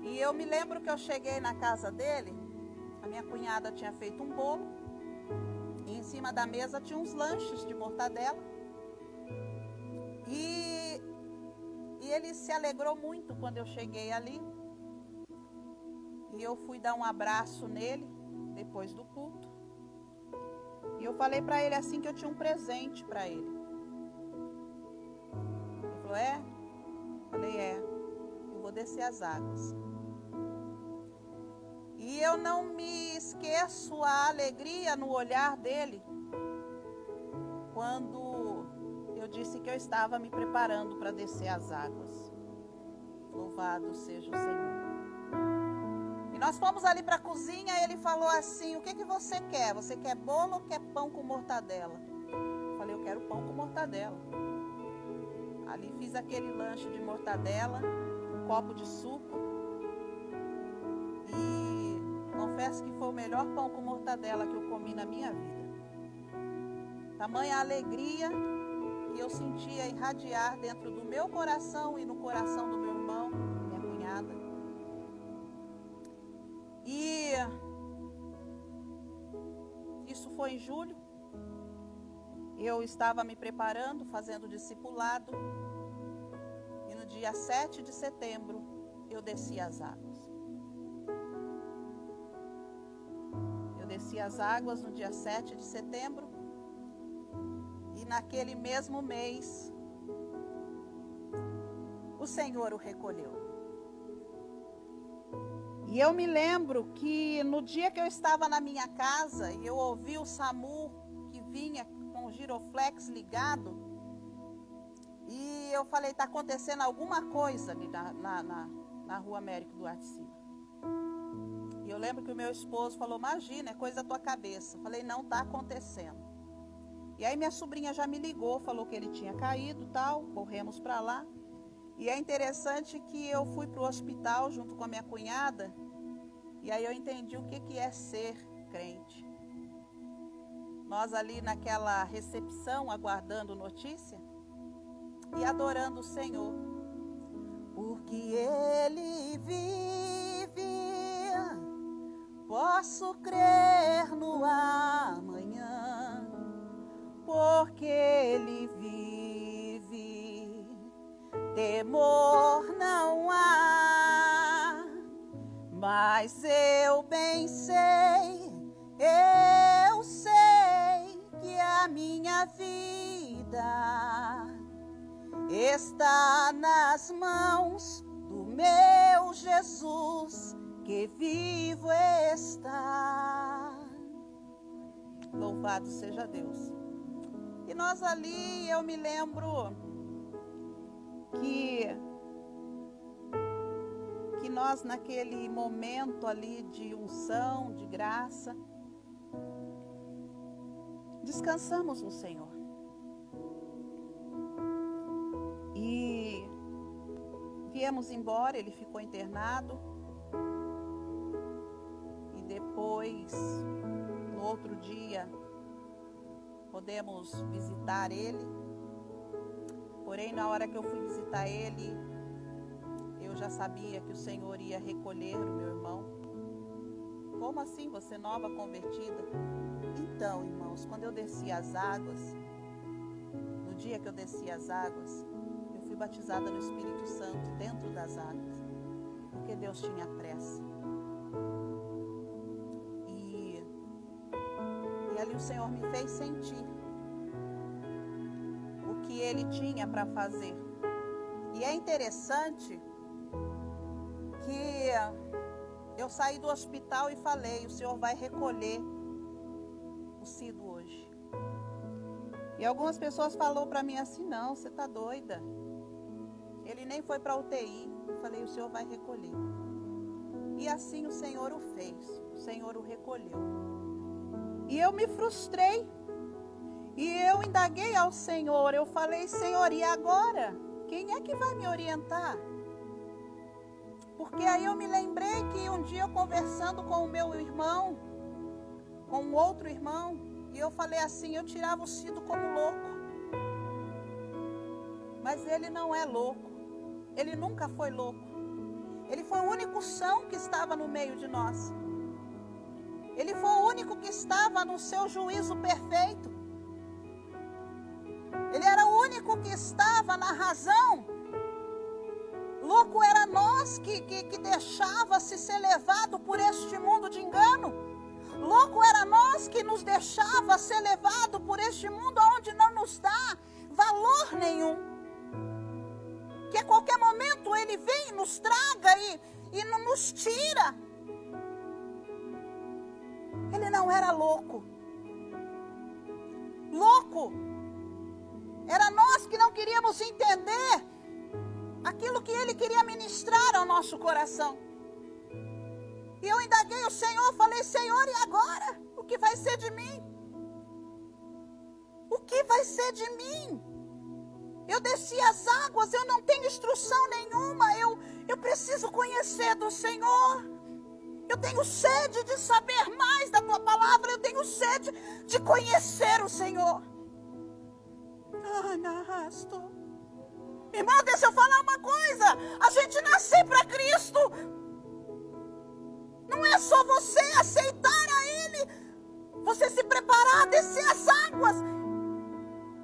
E eu me lembro que eu cheguei na casa dele, a minha cunhada tinha feito um bolo, e em cima da mesa tinha uns lanches de mortadela. E ele se alegrou muito quando eu cheguei ali. E eu fui dar um abraço nele, depois do culto. E eu falei para ele assim que eu tinha um presente para ele. Ele falou, é? Falei, é. Eu vou descer as águas. E eu não me esqueço a alegria no olhar dele, quando eu disse que eu estava me preparando para descer as águas. Louvado seja o Senhor. E nós fomos ali para a cozinha e ele falou assim, o que você quer? Você quer bolo ou quer pão com mortadela? Eu falei, eu quero pão com mortadela. Ali fiz aquele lanche de mortadela, um copo de suco. E confesso que foi o melhor pão com mortadela que eu comi na minha vida. Tamanha alegria que eu sentia irradiar dentro do meu coração e no coração do meu irmão, minha cunhada. E isso foi em julho. Eu estava me preparando, fazendo discipulado. E no dia 7 de setembro, eu desci as águas. Eu desci as águas no dia 7 de setembro. E naquele mesmo mês, o Senhor o recolheu. E eu me lembro que no dia que eu estava na minha casa e eu ouvi o SAMU que vinha com o giroflex ligado, e eu falei, está acontecendo alguma coisa ali na Rua Américo Duarte Silva. E eu lembro que o meu esposo falou, imagina, é coisa da tua cabeça. Eu falei, não, está acontecendo. E aí minha sobrinha já me ligou, falou que ele tinha caído e tal, corremos para lá. E é interessante que eu fui para o hospital junto com a minha cunhada, e aí eu entendi o que é ser crente. Nós ali naquela recepção, aguardando notícia e adorando o Senhor. Porque Ele vive, posso crer no amanhã, porque Ele vive, temor não há, mas eu bem sei, eu sei que a minha vida está nas mãos do meu Jesus, que vivo está. Louvado seja Deus. E nós ali, eu me lembro que nós naquele momento ali de unção, de graça, descansamos no Senhor. E viemos embora, ele ficou internado. E depois, no outro dia, podemos visitar ele. Porém, na hora que eu fui visitar ele, eu já sabia que o Senhor ia recolher o meu irmão. Como assim, você nova convertida? Então, irmãos, quando eu desci as águas, no dia que eu desci as águas, eu fui batizada no Espírito Santo dentro das águas, porque Deus tinha pressa. E ali o Senhor me fez sentir o que Ele tinha para fazer. E é interessante que eu saí do hospital e falei, o Senhor vai recolher o Cido hoje. E algumas pessoas falaram para mim assim, não, você está doida. Ele nem foi para a UTI. Eu falei, o Senhor vai recolher. E assim o Senhor o fez, o Senhor o recolheu. E eu me frustrei. E eu indaguei ao Senhor, eu falei, Senhor, e agora? Quem é que vai me orientar? Porque aí eu me lembrei que um dia eu conversando com o meu irmão, com um outro irmão, e eu falei assim, eu tirava o Cido como louco. Mas ele não é louco, ele nunca foi louco. Ele foi o único são que estava no meio de nós. Ele foi o único que estava no seu juízo perfeito. Ele era o único que estava na razão. Louco era nós que deixava-se ser levado por este mundo de engano. Louco era nós que nos deixava ser levado por este mundo onde não nos dá valor nenhum. Que a qualquer momento ele vem, nos traga e nos tira. Ele não era louco. Louco era nós que não queríamos entender aquilo que ele queria ministrar ao nosso coração. E eu indaguei o Senhor, falei: Senhor, e agora? O que vai ser de mim? O que vai ser de mim? Eu desci as águas, eu não tenho instrução nenhuma, eu preciso conhecer do Senhor. Eu tenho sede de saber mais da tua palavra, eu tenho sede de conhecer o Senhor. Irmão, deixa eu falar uma coisa. A gente nascer para Cristo não é só você aceitar a Ele, você se preparar, descer as águas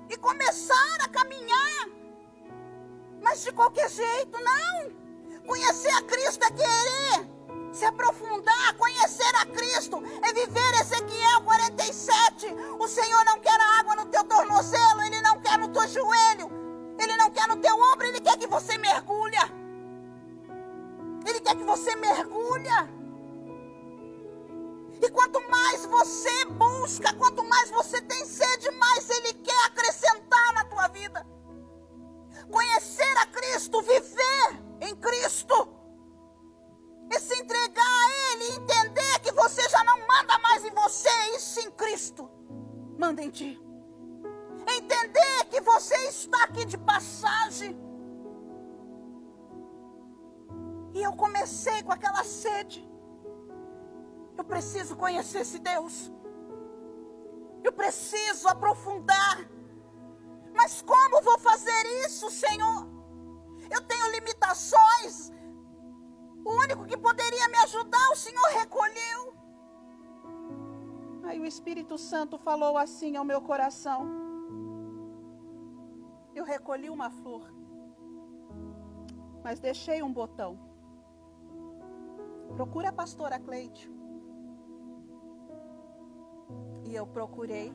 e começar a caminhar. Mas de qualquer jeito, não. Conhecer a Cristo é querer se aprofundar. Conhecer a Cristo é viver Ezequiel 47. O Senhor não quer a água no teu tornozelo, Ele não quer no teu joelho, Ele não quer no teu ombro, Ele quer que você mergulhe. Ele quer que você mergulhe. E quanto mais você busca, quanto mais você tem sede, mais Ele quer acrescentar na tua vida. Conhecer a Cristo, viver em Cristo, e se entregar a Ele, e entender que você já não manda mais em você, e sim Cristo manda em ti. Entender que você está aqui de passagem. E eu comecei com aquela sede. Eu preciso conhecer esse Deus. Eu preciso aprofundar. Mas como vou fazer isso, Senhor? Eu tenho limitações. O único que poderia me ajudar, o Senhor recolheu. Aí o Espírito Santo falou assim ao meu coração: eu recolhi uma flor, mas deixei um botão. Procura a pastora Cleide. E eu procurei.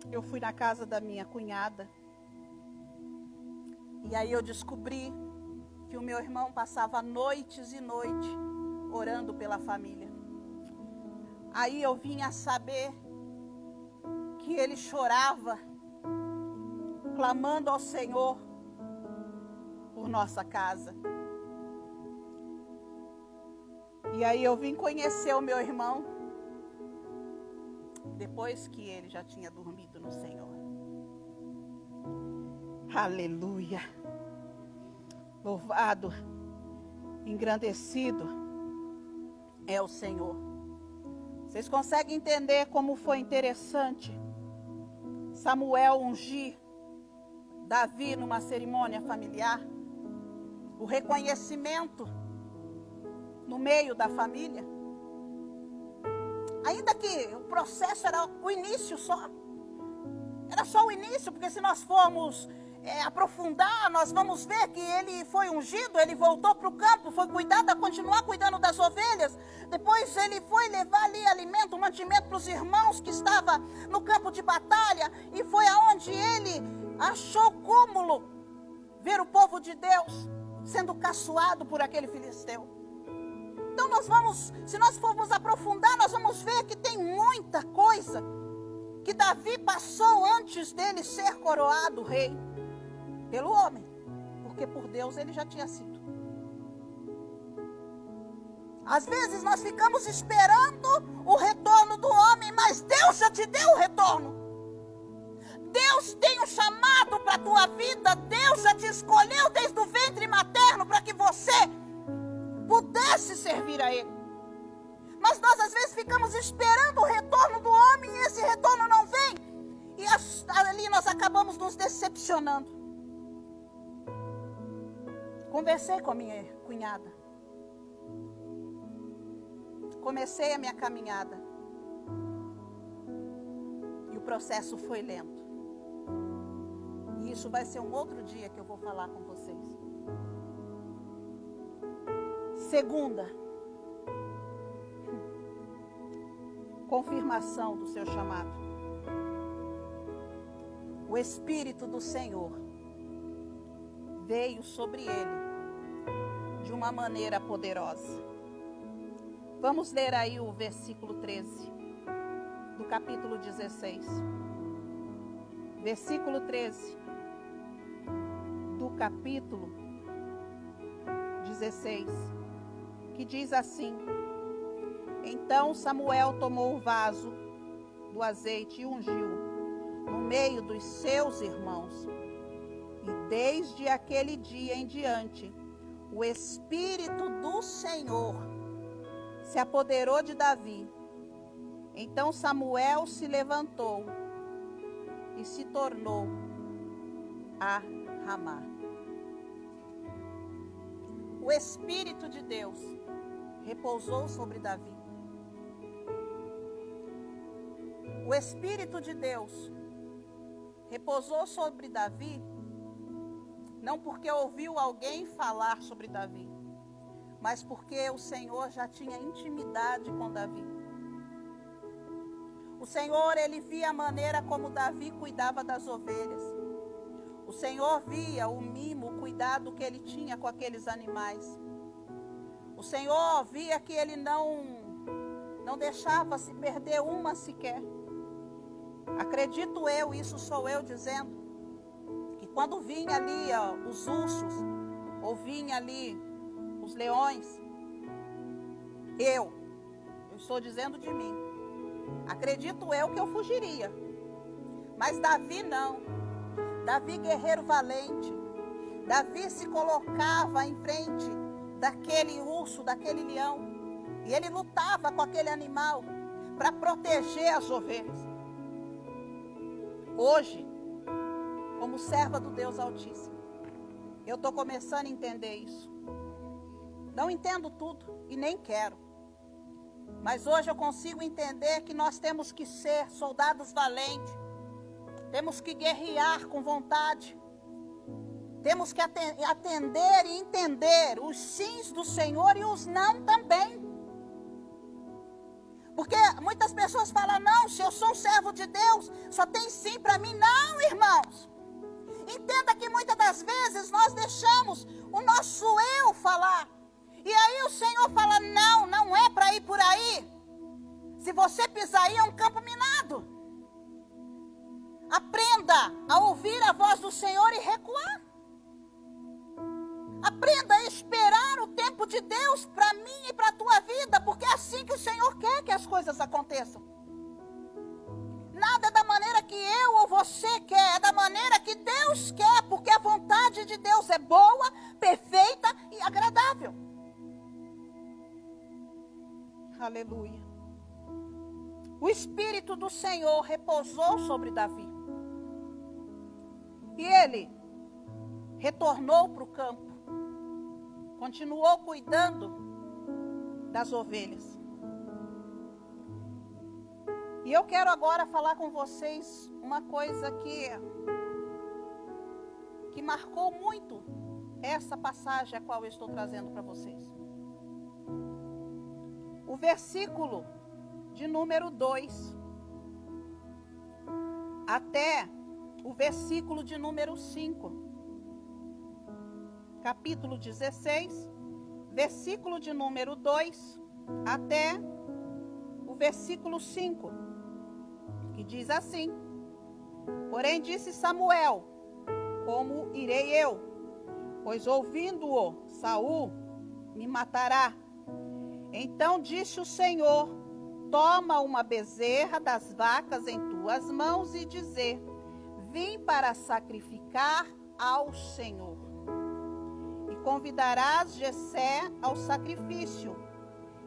Eu fui na casa da minha cunhada. E aí eu descobri que o meu irmão passava noites e noites orando pela família. Aí eu vim a saber que ele chorava, clamando ao Senhor por nossa casa. E aí eu vim conhecer o meu irmão depois que ele já tinha dormido no Senhor. Aleluia. Louvado, engrandecido é o Senhor. Vocês conseguem entender como foi interessante Samuel ungir Davi numa cerimônia familiar? O reconhecimento no meio da família. Ainda que o processo era o início só. Era só o início, porque se nós formos aprofundar, nós vamos ver que ele foi ungido, ele voltou para o campo, foi continuar cuidando das ovelhas. Depois ele foi levar ali alimento, mantimento para os irmãos que estavam no campo de batalha. E foi aonde ele achou cúmulo ver o povo de Deus sendo caçoado por aquele filisteu. Então se nós formos aprofundar, nós vamos ver que tem muita coisa que Davi passou antes dele ser coroado rei pelo homem, porque por Deus ele já tinha sido. Às vezes nós ficamos esperando o retorno do homem, mas Deus já te deu o retorno. Deus tem um chamado para a tua vida. Deus já te escolheu desde o ventre materno para que você pudesse servir a Ele. Mas nós às vezes ficamos esperando o retorno do homem e esse retorno não vem. E ali nós acabamos nos decepcionando. Conversei com a minha cunhada. Comecei a minha caminhada. E o processo foi lento. E isso vai ser um outro dia que eu vou falar com vocês. Segunda, confirmação do seu chamado. O Espírito do Senhor veio sobre ele de uma maneira poderosa. Vamos ler aí o versículo 13 do capítulo 16. Versículo 13 do capítulo 16, que diz assim: Então Samuel tomou o vaso do azeite e ungiu no meio dos seus irmãos. E desde aquele dia em diante, o Espírito do Senhor se apoderou de Davi. Então Samuel se levantou e se tornou a Ramá. O Espírito de Deus repousou sobre Davi. O Espírito de Deus repousou sobre Davi, não porque ouviu alguém falar sobre Davi, mas porque o Senhor já tinha intimidade com Davi. O Senhor, ele via a maneira como Davi cuidava das ovelhas. O Senhor via o mimo, o cuidado que ele tinha com aqueles animais. O Senhor via que ele não deixava se perder uma sequer. Acredito eu, isso sou eu dizendo, que quando vinha ali os ursos, ou vinha ali os leões, eu estou dizendo de mim, acredito eu que eu fugiria. Mas Davi não. Davi, guerreiro valente. Davi se colocava em frente daquele urso, daquele leão. E ele lutava com aquele animal para proteger as ovelhas. Hoje, como serva do Deus Altíssimo, eu estou começando a entender isso. Não entendo tudo e nem quero. Mas hoje eu consigo entender que nós temos que ser soldados valentes. Temos que guerrear com vontade. Temos que atender e entender os sims do Senhor e os não também. Porque muitas pessoas falam, não, se eu sou um servo de Deus, só tem sim para mim. Não, irmãos. Entenda que muitas das vezes nós deixamos o nosso eu falar. E aí o Senhor fala, não, não é para ir por aí. Se você pisar aí é um campo minado. Aprenda a ouvir a voz do Senhor e recuar. Aprenda a esperar o tempo de Deus para mim e para a tua vida, porque é assim que o Senhor quer que as coisas aconteçam. Nada é da maneira que eu ou você quer, é da maneira que Deus quer, porque a vontade de Deus é boa, perfeita e agradável. Aleluia. O Espírito do Senhor repousou sobre Davi. E ele retornou para o campo. Continuou cuidando das ovelhas. E eu quero agora falar com vocês uma coisa que marcou muito essa passagem a qual eu estou trazendo para vocês. O versículo de número 2 até o versículo de número 5. Capítulo 16, versículo de número 2 até o versículo 5, que diz assim: Porém disse Samuel, como irei eu? Pois ouvindo-o, Saul me matará. Então disse o Senhor, toma uma bezerra das vacas em tuas mãos e dizer, vim para sacrificar ao Senhor. Convidarás Jessé ao sacrifício,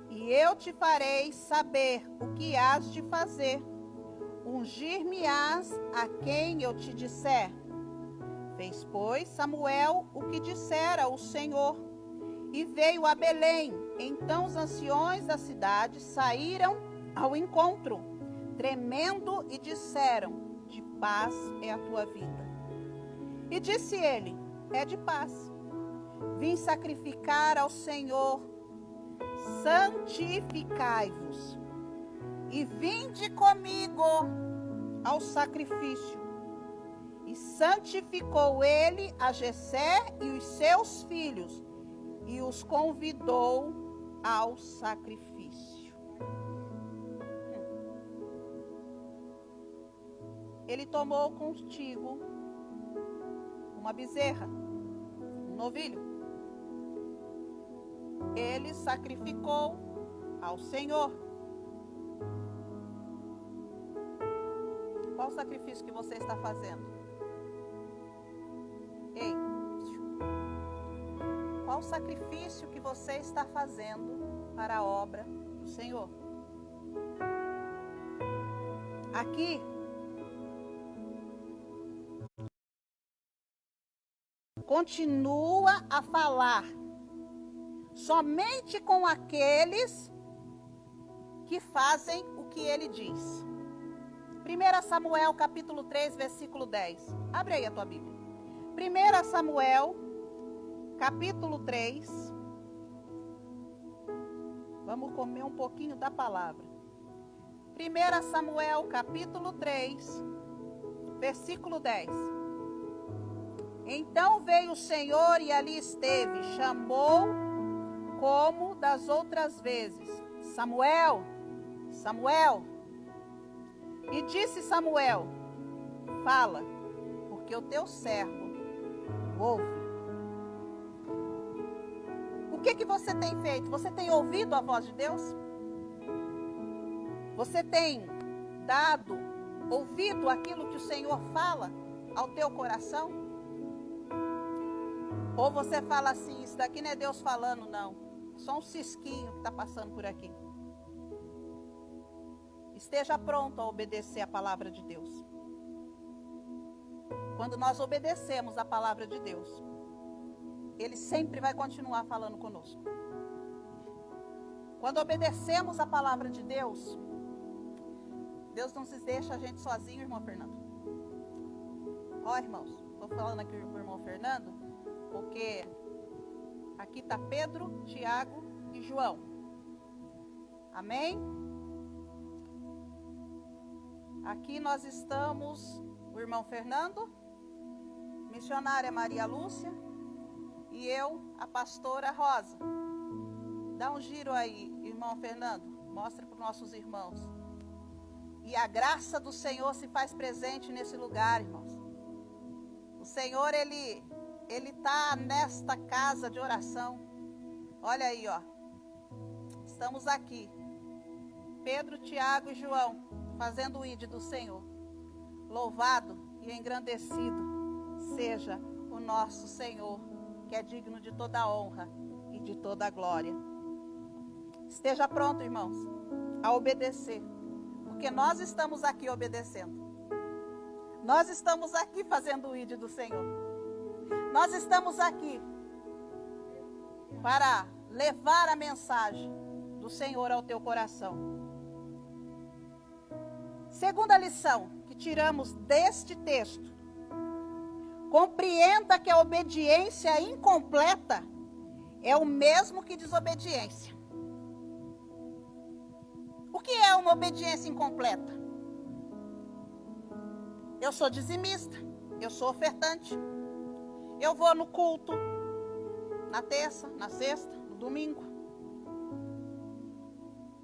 e eu te farei saber o que hás de fazer. Ungir-me-ás a quem eu te disser. Fez, pois, Samuel o que dissera o Senhor, e veio a Belém. Então os anciões da cidade saíram ao encontro, tremendo, e disseram: de paz é a tua vida. E disse ele: é de paz. Vim sacrificar ao Senhor. Santificai-vos e vinde comigo ao sacrifício. E santificou ele a Jessé e os seus filhos, e os convidou ao sacrifício. Ele tomou contigo uma bezerra, um novilho. Ele sacrificou ao Senhor. Qual o sacrifício que você está fazendo? Ei, qual o sacrifício que você está fazendo para a obra do Senhor? Aqui, continua a falar somente com aqueles que fazem o que ele diz. 1 Samuel capítulo 3, versículo 10. Abre aí a tua Bíblia. 1 Samuel capítulo 3. Vamos comer um pouquinho da palavra. 1 Samuel capítulo 3, versículo 10. Então veio o Senhor e ali esteve, chamou como das outras vezes: Samuel, Samuel. E disse Samuel: fala, porque o teu servo ouve. O que você tem feito? Você tem ouvido a voz de Deus? Você tem ouvido aquilo que o Senhor fala ao teu coração? Ou você fala assim: isso daqui não é Deus falando, não. Só um cisquinho que está passando por aqui. Esteja pronto a obedecer a palavra de Deus. Quando nós obedecemos a palavra de Deus, Ele sempre vai continuar falando conosco. Quando obedecemos a palavra de Deus, Deus não se deixa a gente sozinho, irmão Fernando. Ó, irmãos, estou falando aqui com o irmão Fernando, porque aqui está Pedro, Tiago e João. Amém? Aqui nós estamos, o irmão Fernando, missionária Maria Lúcia e eu, a pastora Rosa. Dá um giro aí, irmão Fernando, mostra para os nossos irmãos. E a graça do Senhor se faz presente nesse lugar, irmãos. O Senhor, Ele está nesta casa de oração. Olha aí, ó. Estamos aqui. Pedro, Tiago e João, fazendo o ID do Senhor. Louvado e engrandecido seja o nosso Senhor, que é digno de toda honra e de toda glória. Esteja pronto, irmãos, a obedecer, porque nós estamos aqui obedecendo. Nós estamos aqui fazendo o ID do Senhor. Nós estamos aqui para levar a mensagem do Senhor ao teu coração. Segunda lição que tiramos deste texto: compreenda que a obediência incompleta é o mesmo que desobediência. O que é uma obediência incompleta? Eu sou dizimista, eu sou ofertante, eu vou no culto, na terça, na sexta, no domingo.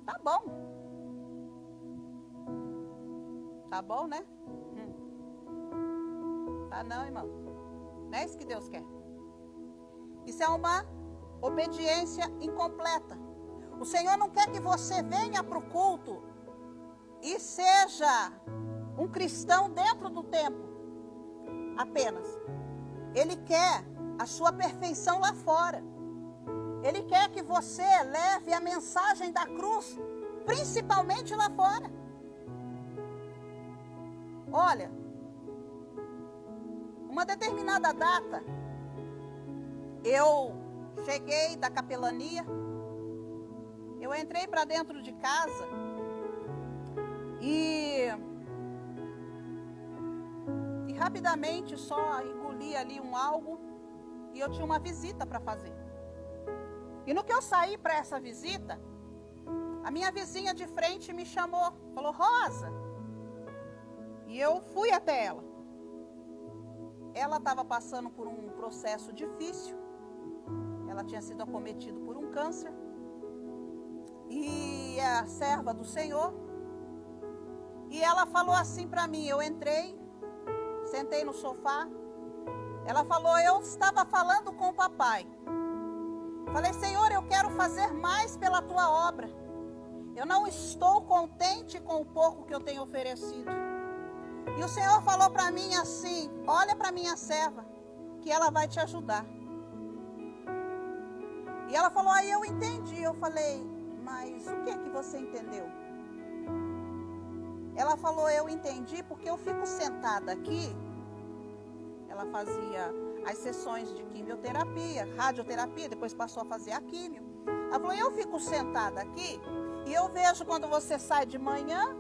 Tá bom. Tá bom, né? Tá não, irmão. Não é isso que Deus quer. Isso é uma obediência incompleta. O Senhor não quer que você venha para o culto e seja um cristão dentro do templo apenas. Ele quer a sua perfeição lá fora. Ele quer que você leve a mensagem da cruz, principalmente lá fora. Olha, Uma determinada data, eu cheguei da capelania, eu entrei para dentro de casa e rapidamente só engoli ali algo e eu tinha uma visita para fazer. E no que eu saí para essa visita, a minha vizinha de frente me chamou, falou: Rosa. E eu fui até ela. Ela estava passando por um processo difícil. Ela tinha sido acometida por um câncer. E é a serva do Senhor. E ela falou assim para mim, eu entrei, sentei no sofá. Ela falou: eu estava falando com o papai. Falei: Senhor, eu quero fazer mais pela tua obra. Eu não estou contente com o pouco que eu tenho oferecido. E o Senhor falou para mim assim: olha para minha serva, que ela vai te ajudar. E ela falou: aí eu entendi. Eu falei: mas o que é que você entendeu? Ela falou: eu entendi porque eu fico sentada aqui. Ela fazia as sessões de quimioterapia, radioterapia, depois passou a fazer a químio. Ela falou: eu fico sentada aqui e eu vejo quando você sai de manhã,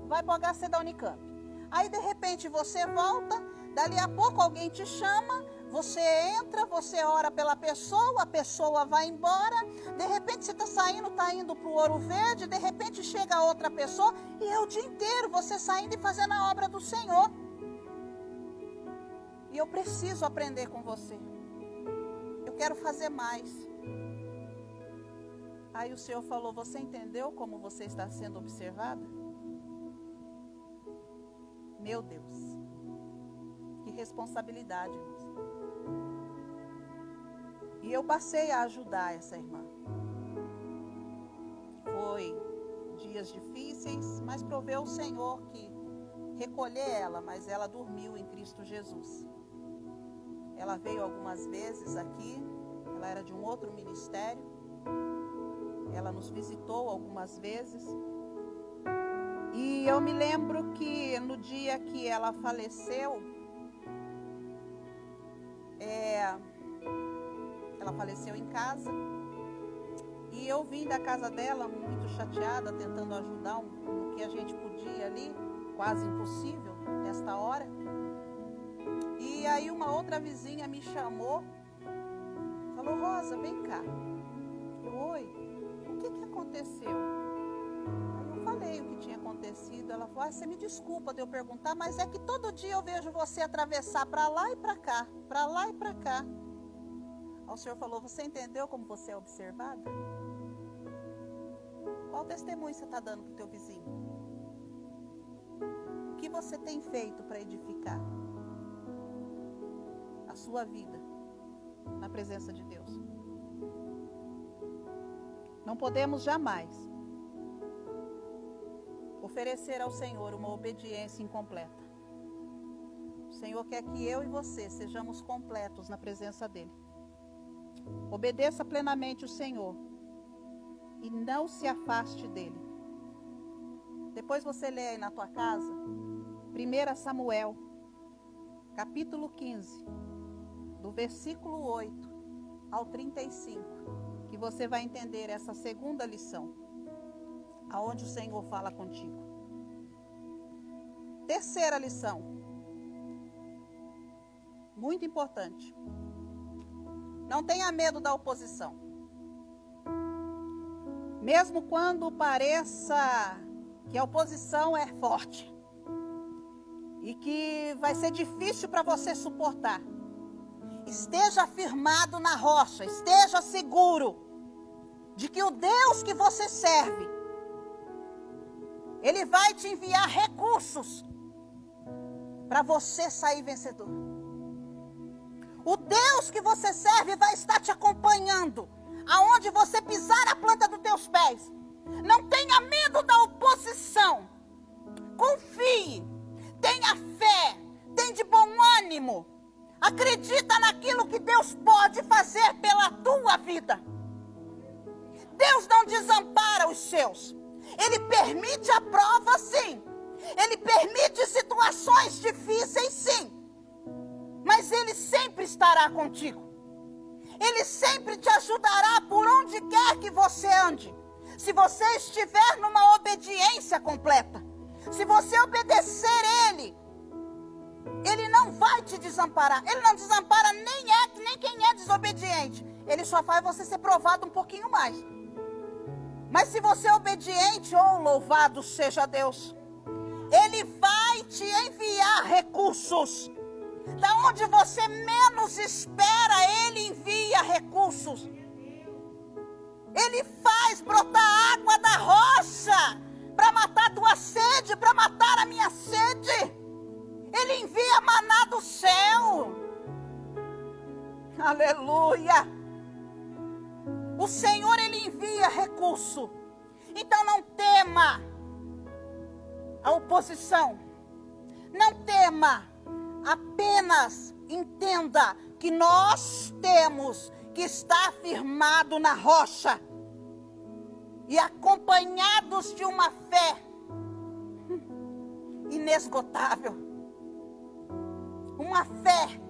vai para o HC da Unicamp. Aí de repente você volta, dali a pouco alguém te chama, você entra, você ora pela pessoa, a pessoa vai embora, de repente você está saindo, está indo para o Ouro Verde, de repente chega outra pessoa e é o dia inteiro você saindo e fazendo a obra do Senhor. E eu preciso aprender com você. Eu quero fazer mais. Aí o Senhor falou: você entendeu como você está sendo observada? Meu Deus, que responsabilidade, irmãos. E eu passei a ajudar essa irmã. Foi dias difíceis, mas proveu o Senhor que recolher ela, mas ela dormiu em Cristo Jesus. Ela veio algumas vezes aqui, ela era de um outro ministério, ela nos visitou algumas vezes. E eu me lembro que no dia que ela faleceu, ela faleceu em casa, e eu vim da casa dela muito chateada, tentando ajudar no que a gente podia ali, quase impossível nesta hora. E aí uma outra vizinha me chamou, falou: Rosa, vem cá. Oi, o que aconteceu? Aí eu falei o que tinha acontecido. Ela falou: você me desculpa de eu perguntar, mas é que todo dia eu vejo você atravessar para lá e para cá, para lá e para cá. Aí o Senhor falou: você entendeu como você é observada? Qual testemunho você está dando para o teu vizinho? O que você tem feito para edificar a sua vida na presença de Deus? Não podemos jamais oferecer ao Senhor uma obediência incompleta. O Senhor quer que eu e você sejamos completos na presença dEle. Obedeça plenamente o Senhor e não se afaste dEle. Depois você lê aí na tua casa 1 Samuel, capítulo 15, do versículo 8 ao 35, que você vai entender essa segunda lição, aonde o Senhor fala contigo. Terceira lição, muito importante: não tenha medo da oposição. Mesmo quando pareça que a oposição é forte e que vai ser difícil para você suportar, esteja firmado na rocha, esteja seguro de que o Deus que você serve, Ele vai te enviar recursos para você sair vencedor. O Deus que você serve vai estar te acompanhando aonde você pisar a planta dos teus pés. Não tenha medo da oposição. Confie, tenha fé, tenha de bom ânimo. Acredita naquilo que Deus pode fazer pela tua vida. Deus não desampara os seus. Ele permite a prova, sim. Ele permite situações difíceis, sim. mas Ele sempre estará contigo. Ele sempre te ajudará por onde quer que você ande. Se você estiver numa obediência completa, se você obedecer Ele, Ele não vai te desamparar. Ele não desampara nem quem é desobediente. Ele só faz você ser provado um pouquinho mais. Mas se você é obediente, oh, louvado seja Deus, Ele vai te enviar recursos. Da onde você menos espera, Ele envia recursos. Ele faz brotar água da rocha para matar a tua sede, para matar a minha sede. Ele envia maná do céu. Aleluia. O Senhor, Ele envia recurso. Então não tema a oposição. Não tema. Apenas entenda que nós temos que estar firmado na rocha e acompanhados de uma fé inesgotável. Uma fé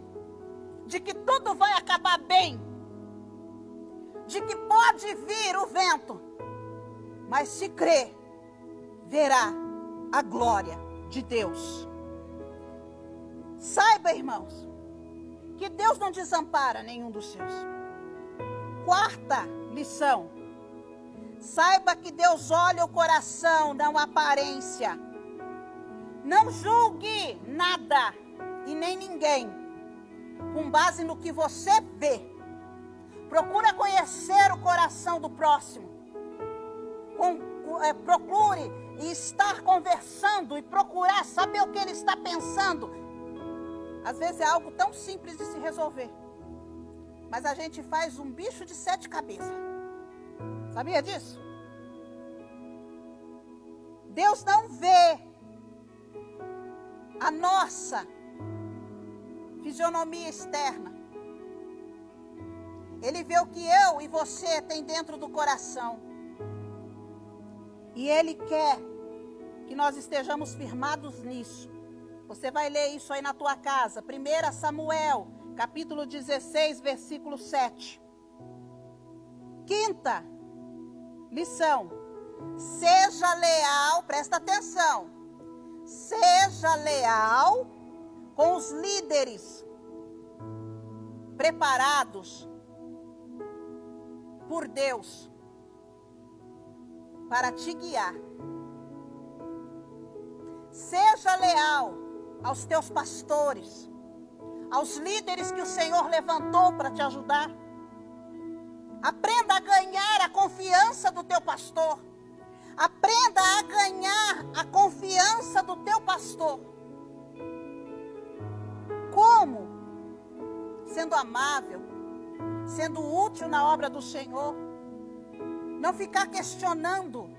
de que tudo vai acabar bem, de que pode vir o vento, mas se crer, verá a glória de Deus. Saiba, irmãos, que Deus não desampara nenhum dos seus. Quarta lição: saiba que Deus olha o coração, não a aparência. Não julgue nada e nem ninguém com base no que você vê. Procura conhecer o coração do próximo. Procure estar conversando e procurar saber o que ele está pensando. Às vezes é algo tão simples de se resolver, mas a gente faz um bicho de 7 cabeças. Sabia disso? Deus não vê a nossa fisionomia externa. Ele vê o que eu e você tem dentro do coração. E Ele quer que nós estejamos firmados nisso. Você vai ler isso aí na tua casa. 1 Samuel, capítulo 16, versículo 7. Quinta lição: seja leal, presta atenção. Seja leal com os líderes preparados por Deus para te guiar. Seja leal aos teus pastores, aos líderes que o Senhor levantou para te ajudar. Aprenda a ganhar a confiança do teu pastor. Aprenda a ganhar a confiança do teu pastor. Como? Sendo amável, sendo útil na obra do Senhor. Não ficar questionando.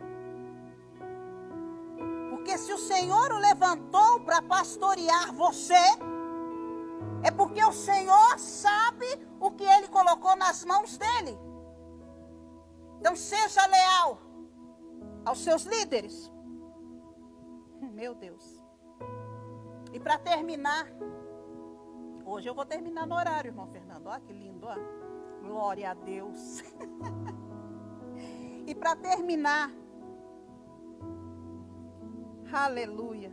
Porque se o Senhor o levantou para pastorear você, é porque o Senhor sabe o que Ele colocou nas mãos dele. Então seja leal aos seus líderes. Meu Deus. E para terminar, hoje eu vou terminar no horário, irmão Fernando. Olha que lindo, ó. Glória a Deus. E para terminar, aleluia.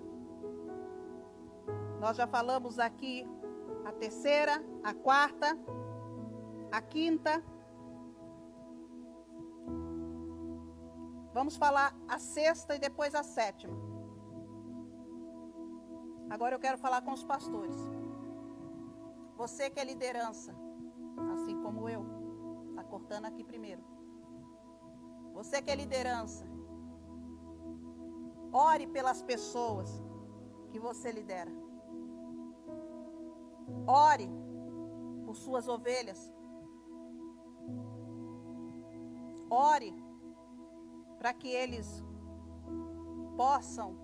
Nós já falamos aqui a terceira, a quarta, a quinta. Vamos falar a sexta e depois a sétima. Agora eu quero falar com os pastores. Você que é liderança, assim como eu. Está cortando aqui primeiro. Você que é liderança. Ore pelas pessoas que você lidera. Ore por suas ovelhas. Ore para que eles possam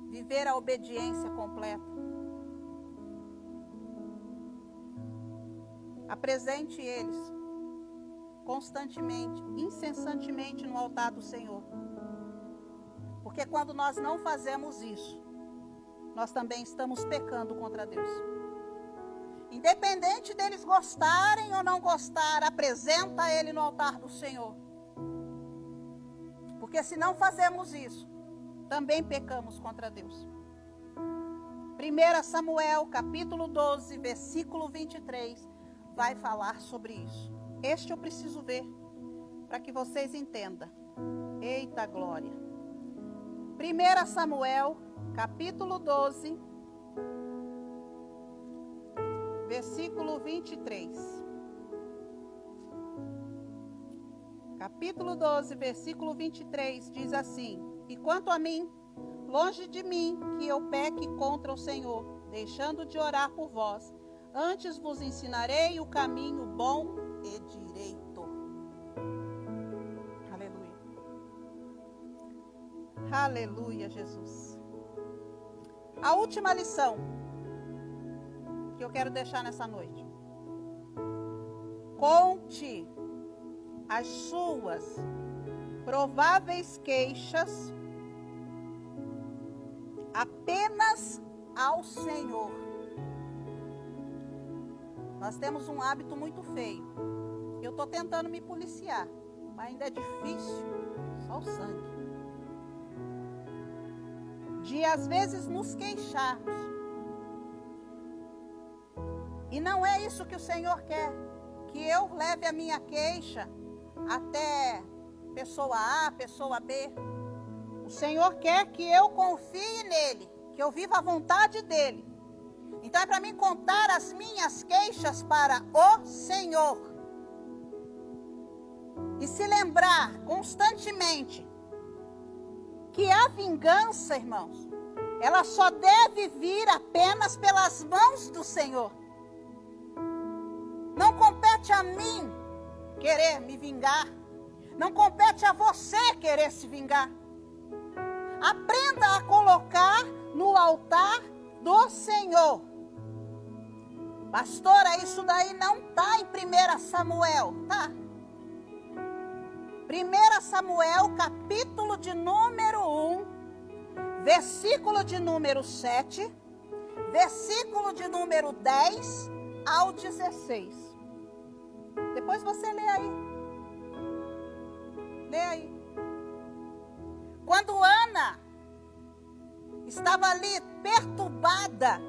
viver a obediência completa. Apresente eles constantemente, incessantemente no altar do Senhor. Porque quando nós não fazemos isso, nós também estamos pecando contra Deus. Independente deles gostarem ou não gostar, apresenta ele no altar do Senhor. Porque se não fazemos isso, também pecamos contra Deus. 1 Samuel, capítulo 12, versículo 23, vai falar sobre isso. Este eu preciso ver, para que vocês entendam. Eita glória! 1 Samuel, capítulo 12, versículo 23. Capítulo 12, versículo 23, diz assim: E quanto a mim, longe de mim que eu peque contra o Senhor, deixando de orar por vós. Antes vos ensinarei o caminho bom e direito. Aleluia. Aleluia, Jesus. A última lição que eu quero deixar nessa noite. Conte as suas prováveis queixas apenas ao Senhor. Nós temos um hábito muito feio. Eu estou tentando me policiar, mas ainda é difícil, só o sangue. De às vezes nos queixarmos. E não é isso que o Senhor quer. Que eu leve a minha queixa até pessoa A, pessoa B. O Senhor quer que eu confie nele, que eu viva a vontade dele. Então é para mim contar as minhas queixas para o Senhor. E se lembrar constantemente que a vingança, irmãos, ela só deve vir apenas pelas mãos do Senhor. Não compete a mim querer me vingar. Não compete a você querer se vingar. Aprenda a colocar no altar do Senhor. Pastora, isso daí não está em 1 Samuel, tá? 1 Samuel, capítulo de número 1, versículo de número 7, versículo de número 10 ao 16. Depois você lê aí. Lê aí. Quando Ana estava ali perturbada,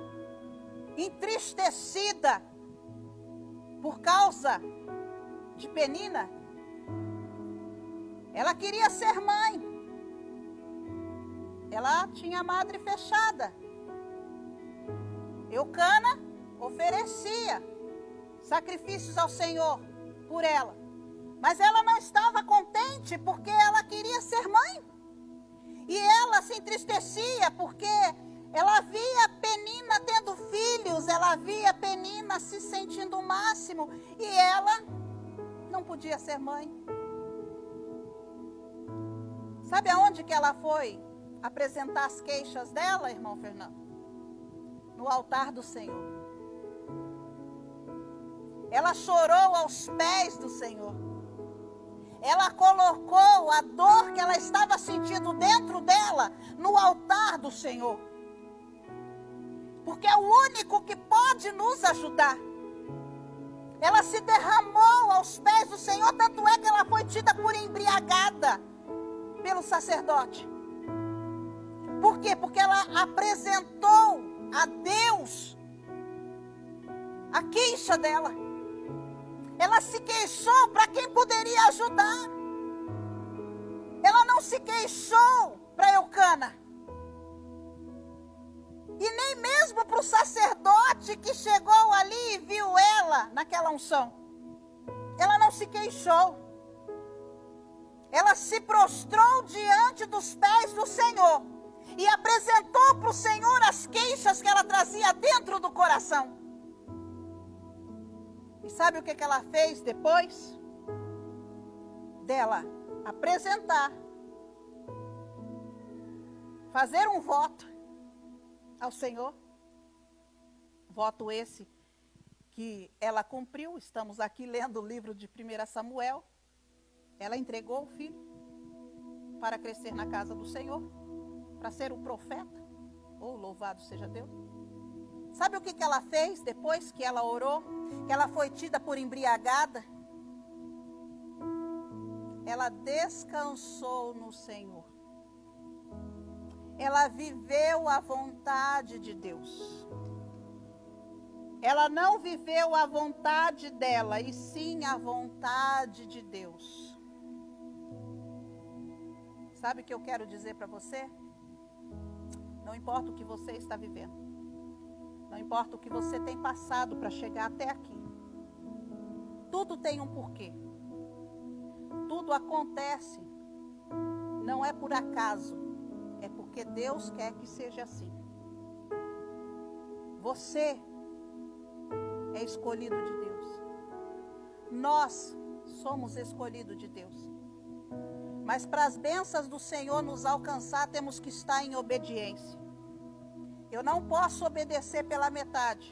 entristecida por causa de Penina, ela queria ser mãe. Ela tinha a madre fechada. Eucana oferecia sacrifícios ao Senhor por ela. Mas ela não estava contente porque ela queria ser mãe. E ela se entristecia porque ela via Penina tendo filhos, ela via Penina se sentindo o máximo e ela não podia ser mãe. Sabe aonde que ela foi apresentar as queixas dela, irmão Fernando? No altar do Senhor. Ela chorou aos pés do Senhor. Ela colocou a dor que ela estava sentindo dentro dela no altar do Senhor. Porque é o único que pode nos ajudar. Ela se derramou aos pés do Senhor, tanto é que ela foi tida por embriagada pelo sacerdote. Por quê? Porque ela apresentou a Deus a queixa dela. Ela se queixou para quem poderia ajudar. Ela não se queixou para Eucana. E nem mesmo para o sacerdote que chegou ali e viu ela naquela unção. Ela não se queixou. Ela se prostrou diante dos pés do Senhor. E apresentou para o Senhor as queixas que ela trazia dentro do coração. E sabe o que ela fez depois? Dela apresentar, fazer um voto ao Senhor. Voto esse que ela cumpriu. Estamos aqui lendo o livro de 1 Samuel. Ela entregou o filho para crescer na casa do Senhor, para ser o profeta. Oh, louvado seja Deus. Sabe o que ela fez depois que ela orou? Que ela foi tida por embriagada? Ela descansou no Senhor. Ela viveu a vontade de Deus. Ela não viveu a vontade dela, e sim a vontade de Deus. Sabe o que eu quero dizer para você? Não importa o que você está vivendo. Não importa o que você tem passado para chegar até aqui. Tudo tem um porquê. Tudo acontece. Não é por acaso. É porque Deus quer que seja assim. Você é escolhido de Deus. Nós somos escolhidos de Deus. Mas para as bênçãos do Senhor nos alcançar, temos que estar em obediência. Eu não posso obedecer pela metade.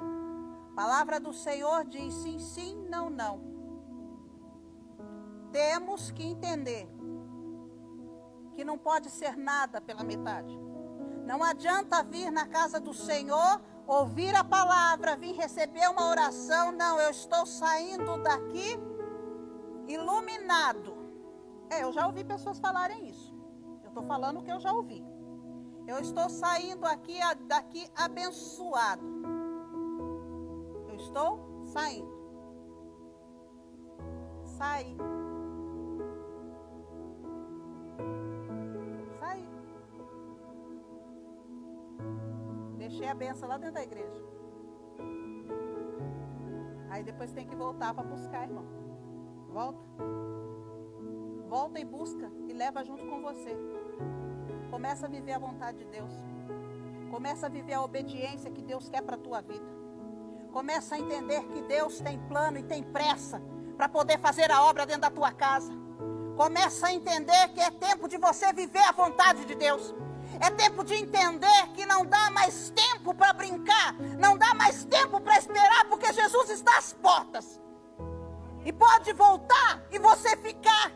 A palavra do Senhor diz sim, sim, não, não. Temos que entender que não pode ser nada pela metade. Não adianta vir na casa do Senhor, ouvir a palavra, vir receber uma oração. Não, eu estou saindo daqui iluminado. Eu já ouvi pessoas falarem isso. Eu estou falando o que eu já ouvi. Eu estou saindo daqui abençoado. Eu estou saindo. Saí. Deixei a benção lá dentro da igreja. Aí depois tem que voltar para buscar, irmão. Volta. Volta e busca e leva junto com você. Começa a viver a vontade de Deus. Começa a viver a obediência que Deus quer para a tua vida. Começa a entender que Deus tem plano e tem pressa para poder fazer a obra dentro da tua casa. Começa a entender que é tempo de você viver a vontade de Deus. É tempo de entender que não dá mais tempo para brincar. Não dá mais tempo para esperar, porque Jesus está às portas. E pode voltar e você ficar.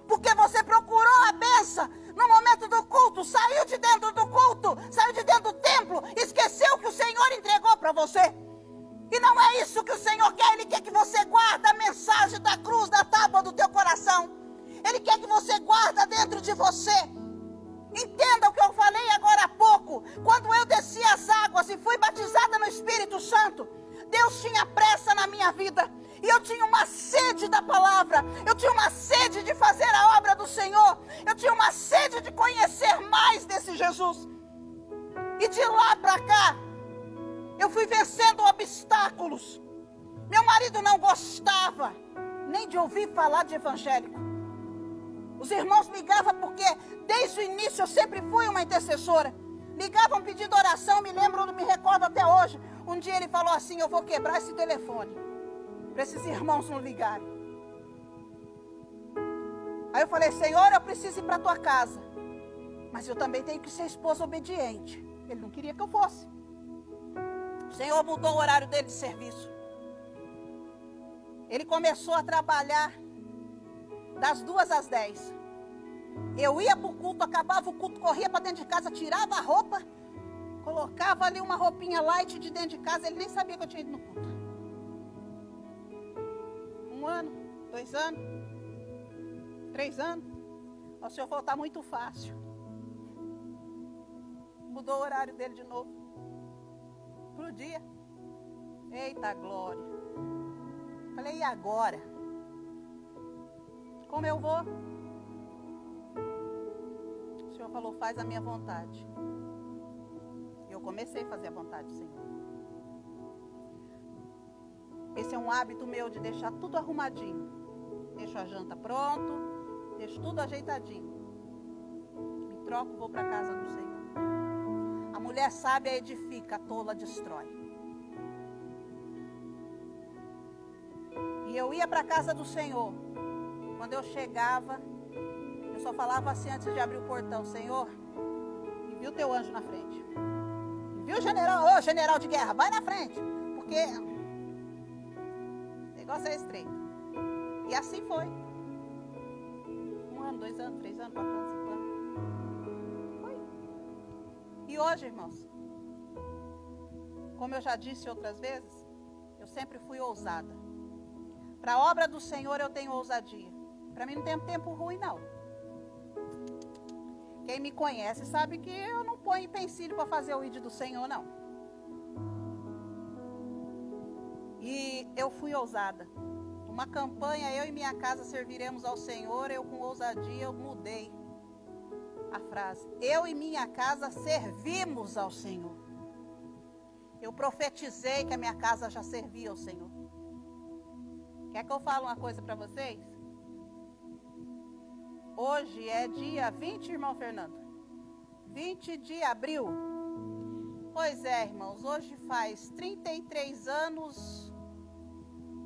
Porque você procurou a bênção no momento do culto, saiu de dentro do culto, saiu de dentro do templo, esqueceu que o Senhor entregou para você. E não é isso que o Senhor quer. Ele quer que você guarde a mensagem da cruz na tábua do teu coração. Ele quer que você guarde dentro de você. Entenda o que eu falei agora há pouco. Quando eu desci as águas e fui batizada no Espírito Santo, Deus tinha pressa na minha vida. E eu tinha uma sede da palavra. Eu tinha uma sede de fazer a obra do Senhor. Eu tinha uma sede de conhecer mais desse Jesus. E de lá para cá, eu fui vencendo obstáculos. Meu marido não gostava nem de ouvir falar de evangélico. Os irmãos ligavam porque desde o início eu sempre fui uma intercessora. Ligavam pedindo oração, me recordo até hoje. Um dia ele falou assim: eu vou quebrar esse telefone para esses irmãos não ligarem. Aí eu falei: Senhor, eu preciso ir para a tua casa, mas eu também tenho que ser esposa obediente. Ele não queria que eu fosse. O Senhor mudou o horário dele de serviço. Ele começou a trabalhar das 2 às 10. Eu ia para o culto, acabava o culto, corria para dentro de casa, tirava a roupa, colocava ali uma roupinha light de dentro de casa. Ele nem sabia que eu tinha ido no culto. 1 ano, 2 anos, 3 anos. O Senhor falou: está muito fácil. Mudou o horário dele de novo pro dia. Eita glória. Falei: e agora? Como eu vou? O Senhor falou: faz a minha vontade. E eu comecei a fazer a vontade do Senhor. Esse é um hábito meu de deixar tudo arrumadinho. Deixo a janta pronto, deixo tudo ajeitadinho. Me troco, vou para a casa do Senhor. A mulher sábia edifica, a tola destrói. E eu ia para a casa do Senhor. Quando eu chegava, eu só falava assim antes de abrir o portão: Senhor, envia o teu anjo na frente. Envia o general, ô general de guerra, vai na frente. Porque o negócio é estreito. E assim foi. 1 ano, 2 anos, 3 anos, 4 anos, 5 anos. Foi. E hoje, irmãos, como eu já disse outras vezes, eu sempre fui ousada. Para a obra do Senhor eu tenho ousadia. Para mim não tem tempo ruim, não. Quem me conhece sabe que eu não ponho empecilho para fazer o ID do Senhor, não. E eu fui ousada. Uma campanha, eu e minha casa serviremos ao Senhor, eu com ousadia eu mudei a frase. Eu e minha casa servimos ao Senhor. Eu profetizei que a minha casa já servia ao Senhor. Quer que eu fale uma coisa para vocês? Hoje é dia 20, irmão Fernando. 20 de abril. Pois é, irmãos, hoje faz 33 anos,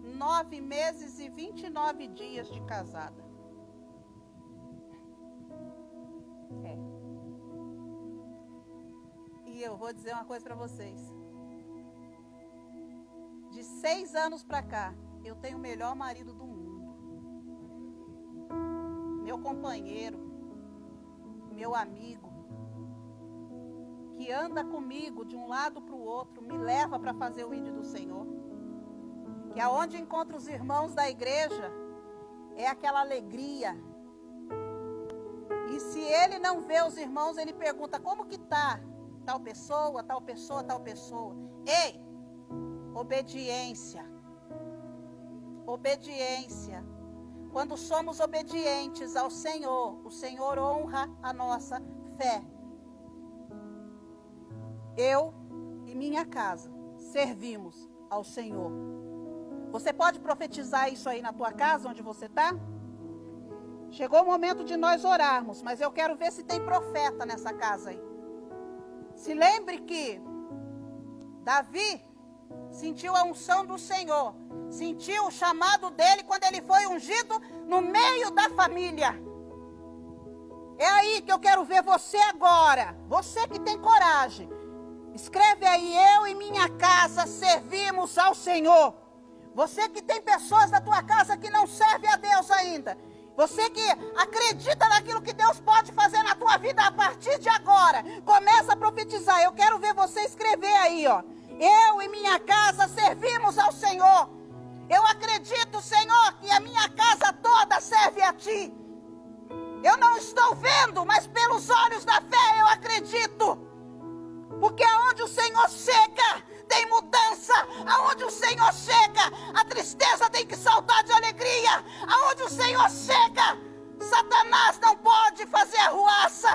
9 meses e 29 dias de casada. E eu vou dizer uma coisa para vocês. De 6 anos para cá, eu tenho o melhor marido do mundo. Meu companheiro, meu amigo, que anda comigo de um lado para o outro, me leva para fazer o ID do Senhor. Que aonde encontro os irmãos da igreja, é aquela alegria. E se ele não vê os irmãos, ele pergunta, como que tá? Tal pessoa, tal pessoa, tal pessoa. Ei, obediência. Obediência. Quando somos obedientes ao Senhor, o Senhor honra a nossa fé. Eu e minha casa servimos ao Senhor. Você pode profetizar isso aí na tua casa, onde você está? Chegou o momento de nós orarmos, mas eu quero ver se tem profeta nessa casa aí. Se lembre que Davi sentiu a unção do Senhor, sentiu o chamado dele quando ele foi ungido no meio da família. É aí que eu quero ver você agora, você que tem coragem. Escreve aí, eu e minha casa servimos ao Senhor. Você que tem pessoas da tua casa que não servem a Deus ainda. Você que acredita naquilo que Deus pode fazer na tua vida a partir de agora. Começa a profetizar. Eu quero ver você escrever aí, ó. Eu e minha casa servimos ao Senhor. Eu acredito, Senhor, que a minha casa toda serve a Ti. Eu não estou vendo, mas pelos olhos da fé eu acredito. Porque aonde o Senhor chega, tem mudança. Aonde o Senhor chega, a tristeza tem que saltar de alegria. Aonde o Senhor chega, Satanás não pode fazer arruaça.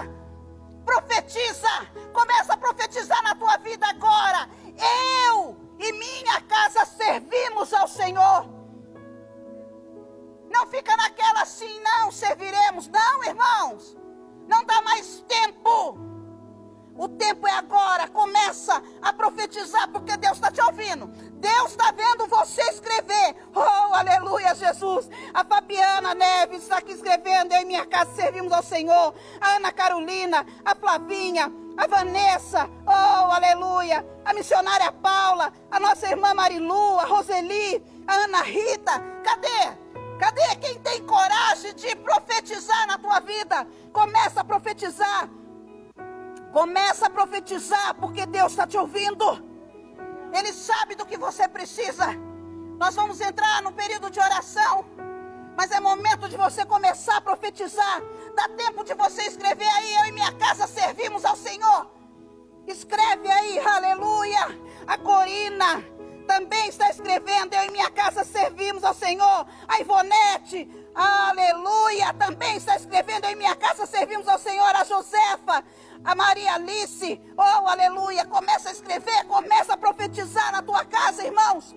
Profetiza, começa a profetizar na tua vida agora. Eu e minha casa servimos ao Senhor. Não fica naquela assim, não serviremos. Não, irmãos, não dá mais tempo. O tempo é agora, começa a profetizar, porque Deus está te ouvindo. Deus está vendo você escrever. Oh, aleluia, Jesus. A Fabiana Neves está aqui escrevendo, eu e minha casa servimos ao Senhor. A Ana Carolina, a Flavinha, a Vanessa, oh, aleluia. A missionária Paula, a nossa irmã Marilu, a Roseli, a Ana Rita. Cadê quem tem coragem de profetizar na tua vida? Começa a profetizar. Começa a profetizar, porque Deus está te ouvindo. Ele sabe do que você precisa. Nós vamos entrar no período de oração, mas é momento de você começar a profetizar. Dá tempo de você escrever aí, eu e minha casa servimos ao Senhor. Escreve aí, aleluia. A Corina também está escrevendo, eu e minha casa servimos ao Senhor. A Ivonete, aleluia, também está escrevendo, eu e minha casa servimos ao Senhor. A Josefa, a Maria Alice, oh, aleluia, começa a escrever, começa a profetizar na tua casa, irmãos.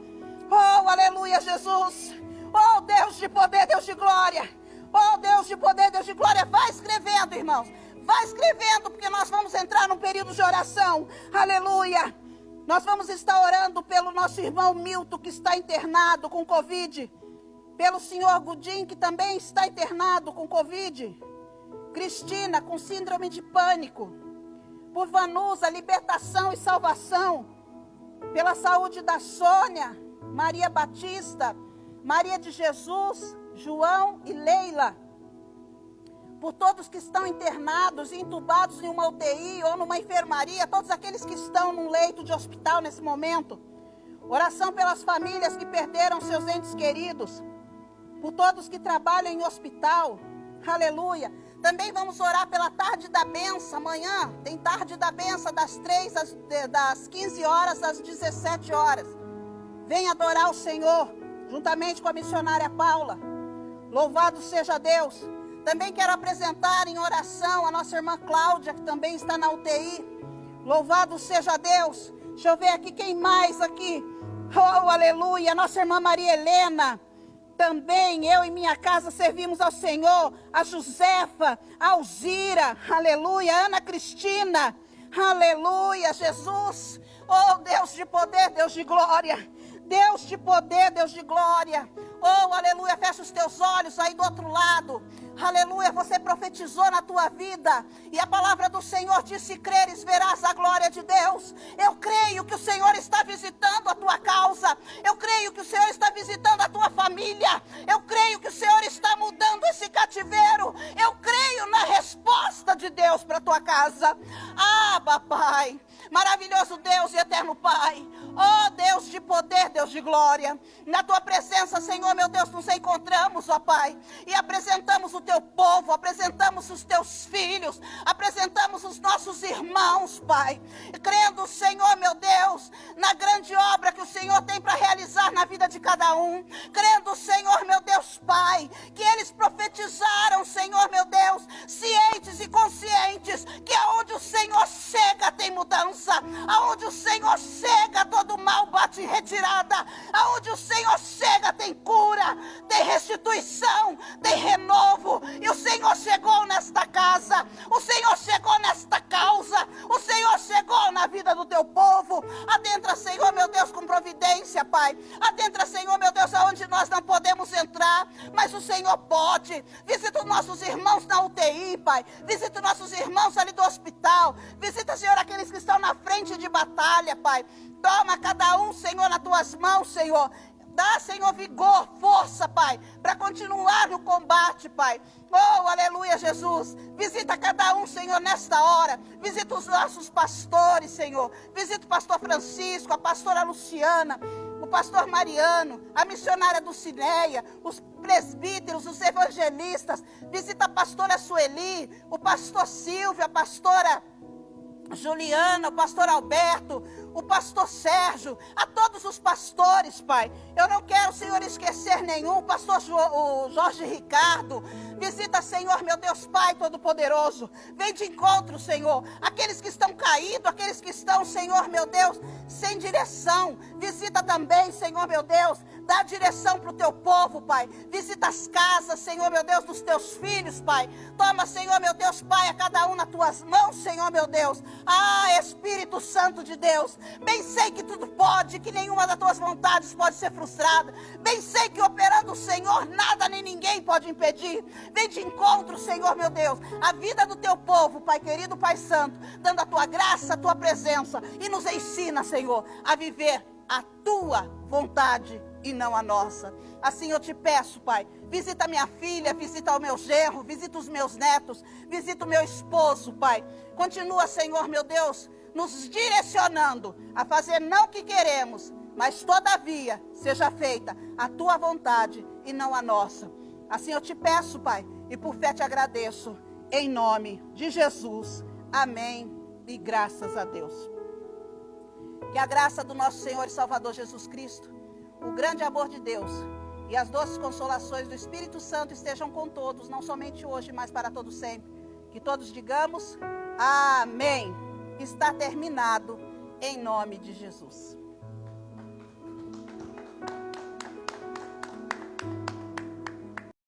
Oh, aleluia, Jesus. Oh, Deus de poder, Deus de glória. Oh, Deus de poder, Deus de glória. Vai escrevendo, irmãos. Vai escrevendo, porque nós vamos entrar num período de oração. Aleluia. Nós vamos estar orando pelo nosso irmão Milton, que está internado com Covid. Pelo senhor Gudim, que também está internado com Covid. Cristina, com síndrome de pânico. Por Vanusa, libertação e salvação. Pela saúde da Sônia, Maria Batista, Maria de Jesus, João e Leila. por todos que estão internados e entubados em uma UTI ou numa enfermaria, todos aqueles que estão num leito de hospital nesse momento. Oração pelas famílias que perderam seus entes queridos, por todos que trabalham em hospital. Aleluia. Também vamos orar pela tarde da benção. Amanhã tem tarde da benção das 15 horas às 17 horas. Venha adorar o Senhor, juntamente com a missionária Paula. Louvado seja Deus. Também quero apresentar em oração a nossa irmã Cláudia, que também está na UTI. Louvado seja Deus. Deixa eu ver aqui quem mais aqui. Oh, aleluia. Nossa irmã Maria Helena. Também eu e minha casa servimos ao Senhor. A Josefa, a Alzira, aleluia. Ana Cristina, aleluia. Jesus, oh Deus de poder, Deus de glória. Deus de poder, Deus de glória. Oh, aleluia, fecha os teus olhos aí do outro lado. Aleluia, você profetizou na tua vida. E a palavra do Senhor diz: se creres, verás a glória de Deus. Eu creio que o Senhor está visitando a tua causa. Eu creio que o Senhor está visitando a tua família. Eu creio que o Senhor está mudando esse cativeiro. Eu creio na resposta de Deus para a tua casa. Ah, papai, maravilhoso Deus e eterno Pai. Oh, Deus de poder, Deus de glória. Na tua presença, Senhor, meu Deus, nos encontramos, ó Pai. E apresentamos o teu povo, apresentamos os teus filhos, apresentamos os nossos irmãos, Pai. Crendo, Senhor, meu Deus, na grande obra que o Senhor tem para realizar na vida de cada um. Crendo, Senhor, meu Deus, Pai, que eles profetizaram, Senhor, meu Deus, cientes e conscientes, que aonde o Senhor chega tem mudança, aonde o Senhor chega todo mal bate em retirada, aonde o Senhor chega tem cura, tem restituição, tem renovo. E o Senhor chegou nesta casa, o Senhor chegou nesta causa, o Senhor chegou na vida do teu povo. Adentra, Senhor, meu Deus, com providência, Pai. Adentra, Senhor, meu Deus, aonde nós não podemos entrar, mas o Senhor pode. Visita os nossos irmãos na UTI, Pai. Visita os nossos irmãos ali do hospital. Visita, Senhor, aqueles que estão na frente de batalha, Pai. Toma cada um, Senhor, nas tuas mãos, Senhor. Dá, Senhor, vigor, força, Pai, para continuar no combate, Pai. Oh, aleluia, Jesus. Visita cada um, Senhor, nesta hora. Visita os nossos pastores, Senhor. Visita o pastor Francisco, a pastora Luciana, o pastor Mariano, a missionária Dulcineia, os presbíteros, os evangelistas. Visita a pastora Sueli, o pastor Silvio, a pastora Juliana, o pastor Alberto, o pastor Sérgio, a todos os pastores, Pai. Eu não quero, Senhor, esquecer nenhum. O pastor o Jorge Ricardo. Visita, Senhor, meu Deus, Pai Todo-Poderoso. Vem de encontro, Senhor, aqueles que estão caídos, aqueles que estão, Senhor, meu Deus, sem direção. Visita também, Senhor, meu Deus, dá direção para o teu povo, Pai. Visita as casas, Senhor, meu Deus, dos teus filhos, Pai. Toma, Senhor, meu Deus, Pai, a cada um nas tuas mãos, Senhor, meu Deus. Ah, Espírito Santo de Deus. Bem sei que tudo pode, que nenhuma das tuas vontades pode ser frustrada. Bem sei que operando o Senhor, nada nem ninguém pode impedir. Vem de encontro, Senhor, meu Deus, a vida do teu povo, Pai querido, Pai santo, dando a tua graça, a tua presença, e nos ensina, Senhor, a viver a tua vontade e não a nossa. Assim eu te peço, Pai, visita minha filha, visita o meu genro, visita os meus netos, visita o meu esposo, Pai. Continua, Senhor, meu Deus, nos direcionando a fazer não o que queremos, mas todavia seja feita a tua vontade e não a nossa. Assim eu te peço, Pai, e por fé te agradeço, em nome de Jesus. Amém e graças a Deus. Que a graça do nosso Senhor e Salvador Jesus Cristo, o grande amor de Deus e as doces consolações do Espírito Santo estejam com todos, não somente hoje, mas para todo sempre. Que todos digamos amém. Está terminado em nome de Jesus.